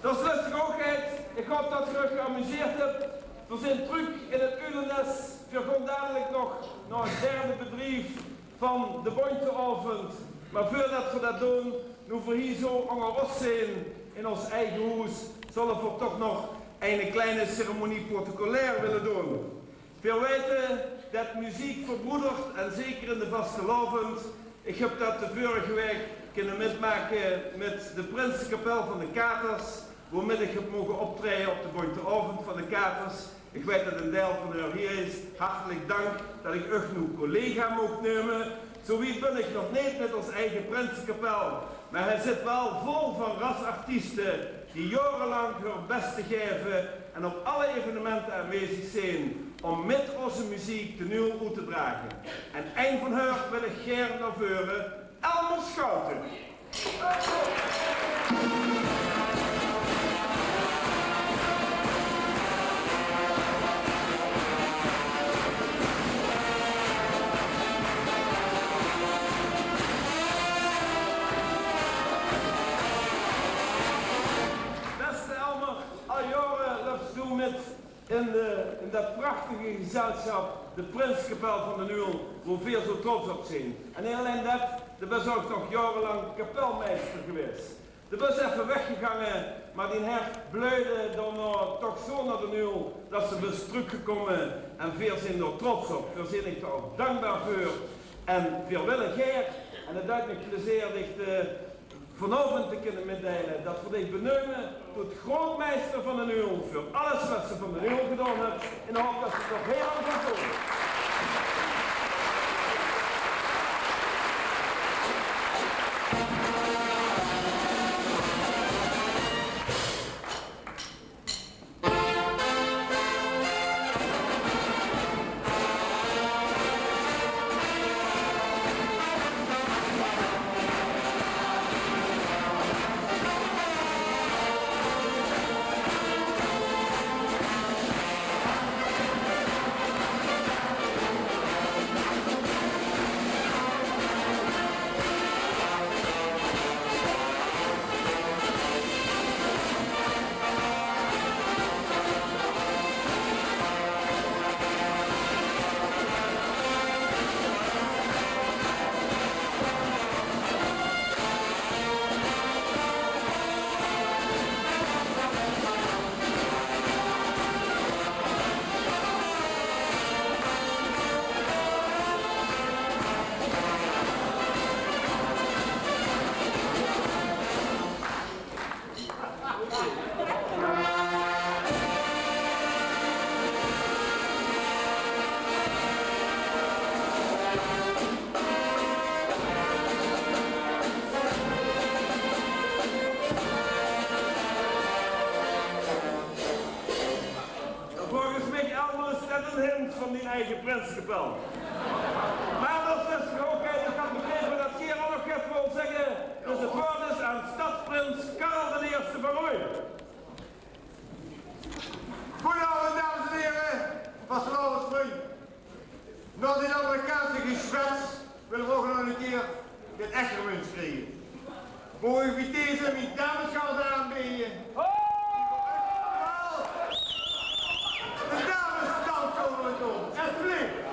Dat is lustig ook, ik hoop dat je je geamuseerd hebt. We zijn terug in het Ulenes. We gaan dadelijk nog naar het derde bedrijf van de Bonteavond. Maar voordat we dat doen, nu we hier zo engerost zijn in ons eigen huis, zullen we toch nog een kleine ceremonie protocolair willen doen. Veel weten dat muziek verbroedert en zeker in de vastelavond. Ik heb dat de vorige week kunnen metmaken met de Prinsenkapel van de Katers, waarmee ik heb mogen optreden op de Bonteavond van de Katers. Ik weet dat een deel van u hier is. Hartelijk dank dat ik u nu collega mocht nemen. Zo wie ben ik nog niet met ons eigen Prinsenkapel. Maar hij zit wel vol van rasartiesten die jarenlang hun best te geven en op alle evenementen aanwezig zijn om met onze muziek de nul uit te dragen. En een van hen wil ik graag naar voren, Elmer Schouten. In dat prachtige gezelschap, de Prinsenkapel van de Nul, waar veel zo trots op zijn. En niet alleen dat, de bus is ook nog jarenlang kapelmeester geweest. De bus is even weggegaan, maar die her bleurde dan toch zo naar de Nul, dat ze bus teruggekomen en veel zijn er trots op. Veel zijn ik er ook dankbaar voor. En veel willen Geert, en het duidt me plezier dicht vanavond te kunnen meedelen dat we dit benoemen tot grootmeester van de Nul voor alles wat ze van de Nul gedaan hebben in de hoop dat ze het nog heel lang gaan doen. Van die eigen Prinsenkapel. Maar dat is ook, ik had begrepen dat Geer ook nog even wil zeggen, dus het woord is aan stadsprins Karel I van Rooyen. Goedenavond, dames en heren, vastelavond vriend. Na dit Amerikaanse geschwets willen we ook nog een keer dit echte wens krijgen. Voor u bij deze mijn damesgeld aanbieden. De dames stand komen we doen, alsjeblieft.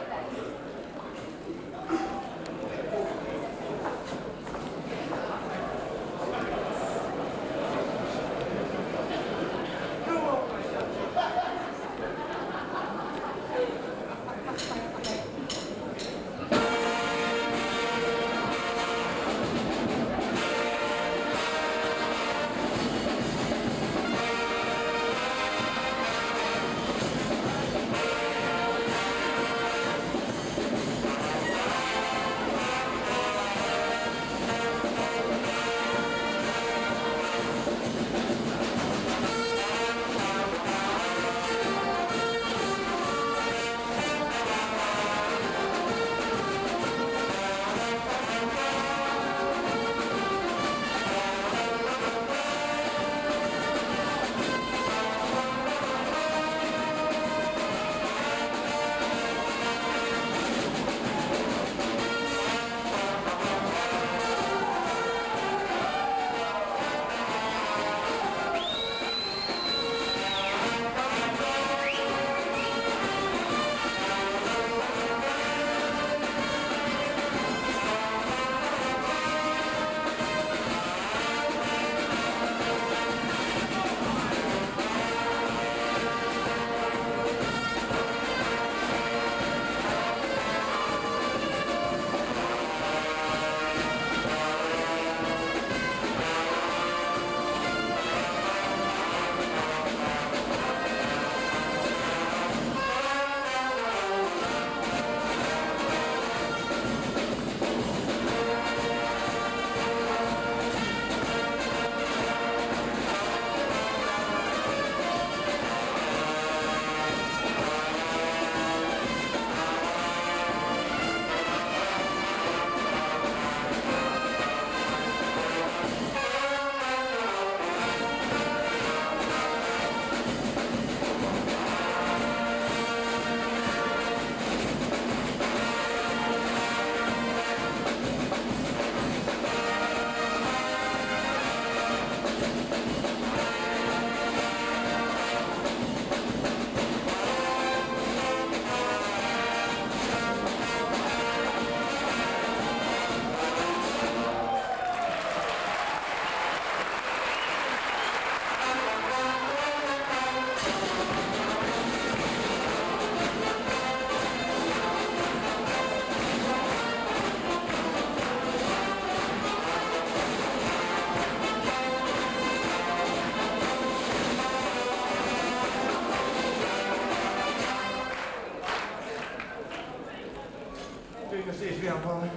Ja, maar...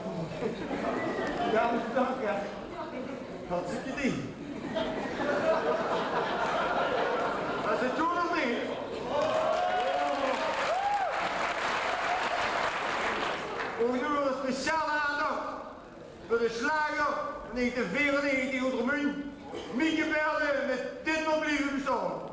Dames en danken. Hartstikke idee. Was het toen nog niet? We doen nog een speciale aandacht voor de slager van 1994 onder Mün. Mieke Belde met dit nog blijven bestaan.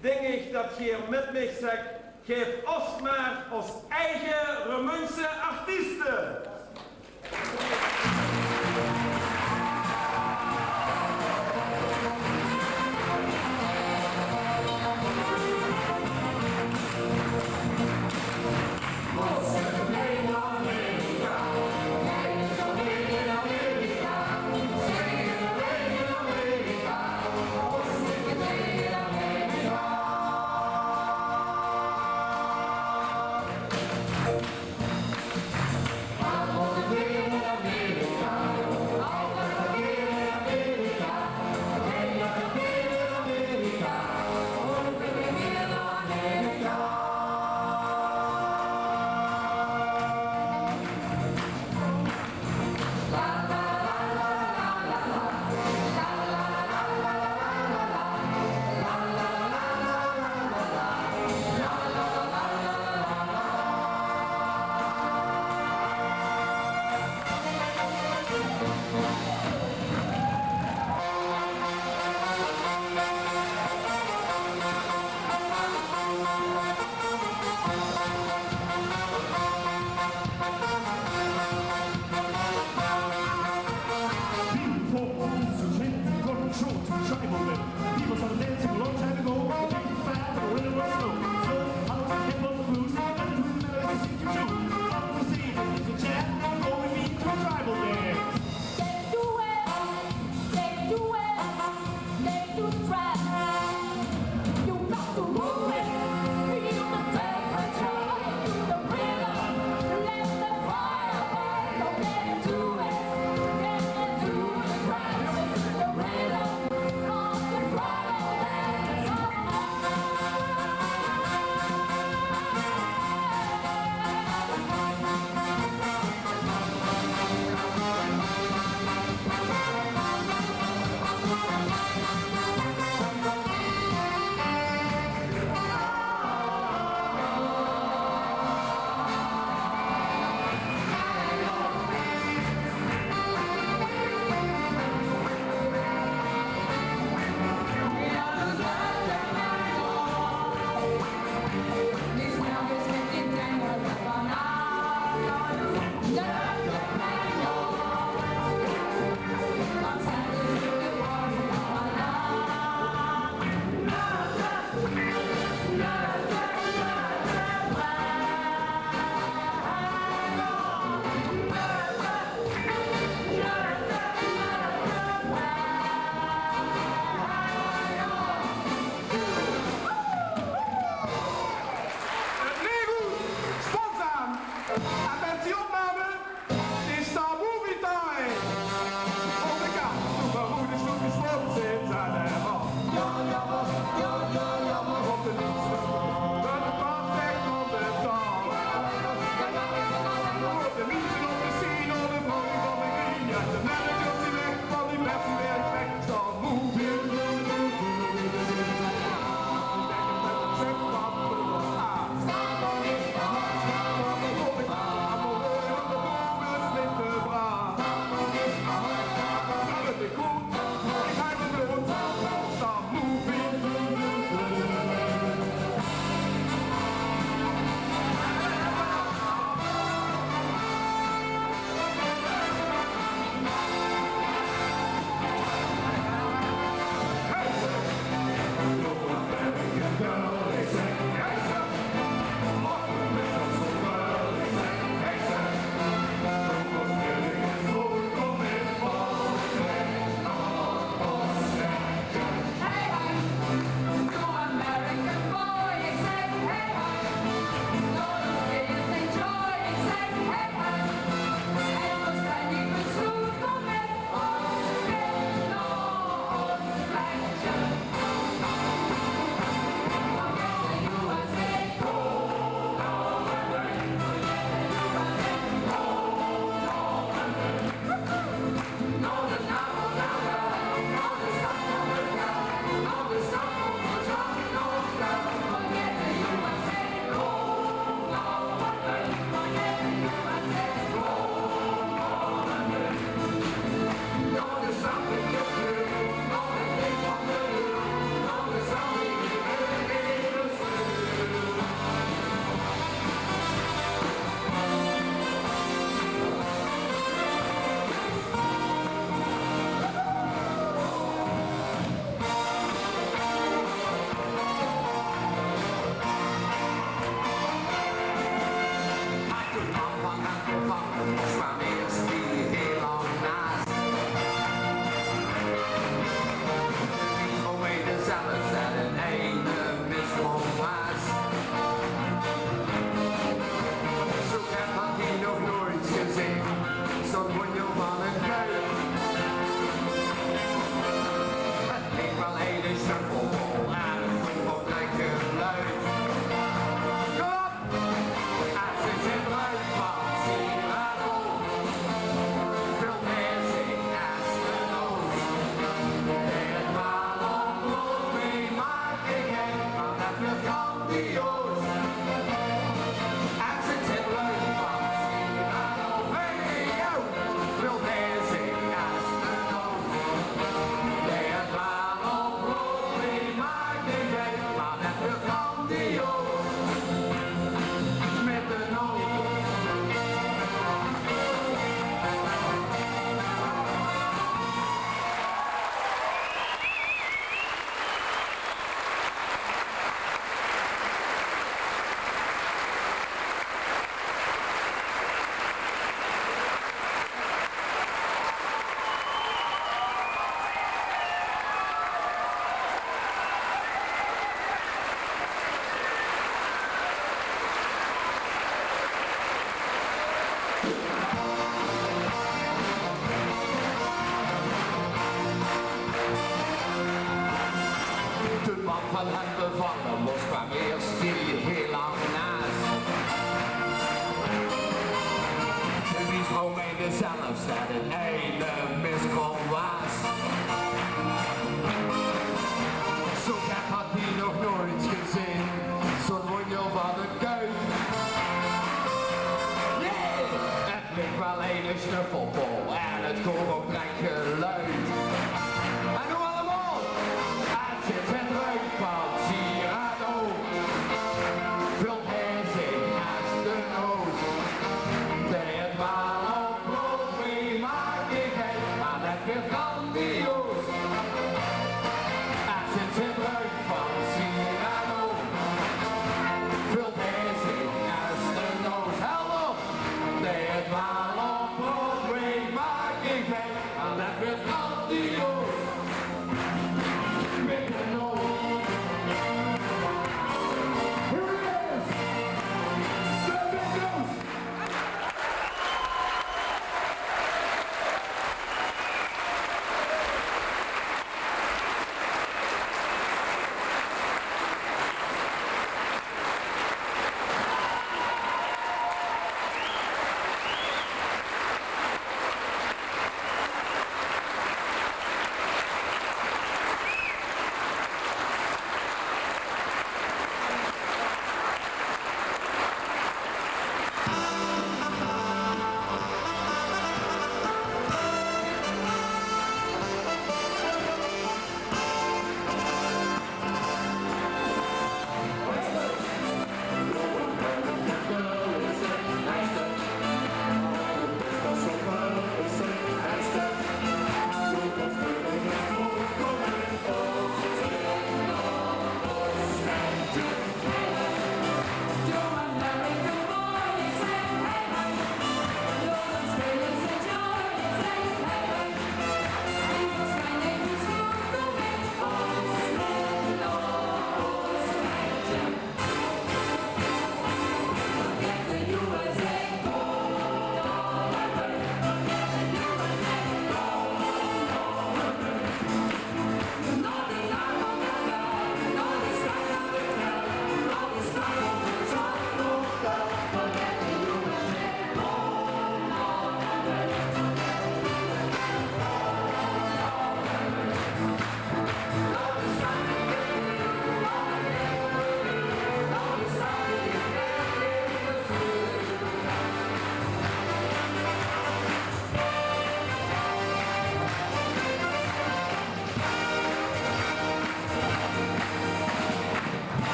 denk ik dat je met mij zegt, geef ons maar als eigen Roemeense artiesten. America, People started dancing a long time ago. The beat was fast, but the rhythm was slow. So house and hip hop blues, and the rhythm melodies seem to do. Up the scene, it's a chat, go with me to a tribal dance. Take to it, take to it, take to the track. You got to move it, feel the temperature, the rhythm, let the fire burn. So get into it, get into the track. This is the rhythm of the Friday dance. kwam van hem bevallen, los kwam eerst die heel lang naast. Die vrouw meende zelfs dat het einde miskom was. Zo gek had hij nog nooit gezien, zo'n wondel van de kuit. Nee, het ligt wel een snuffelpop.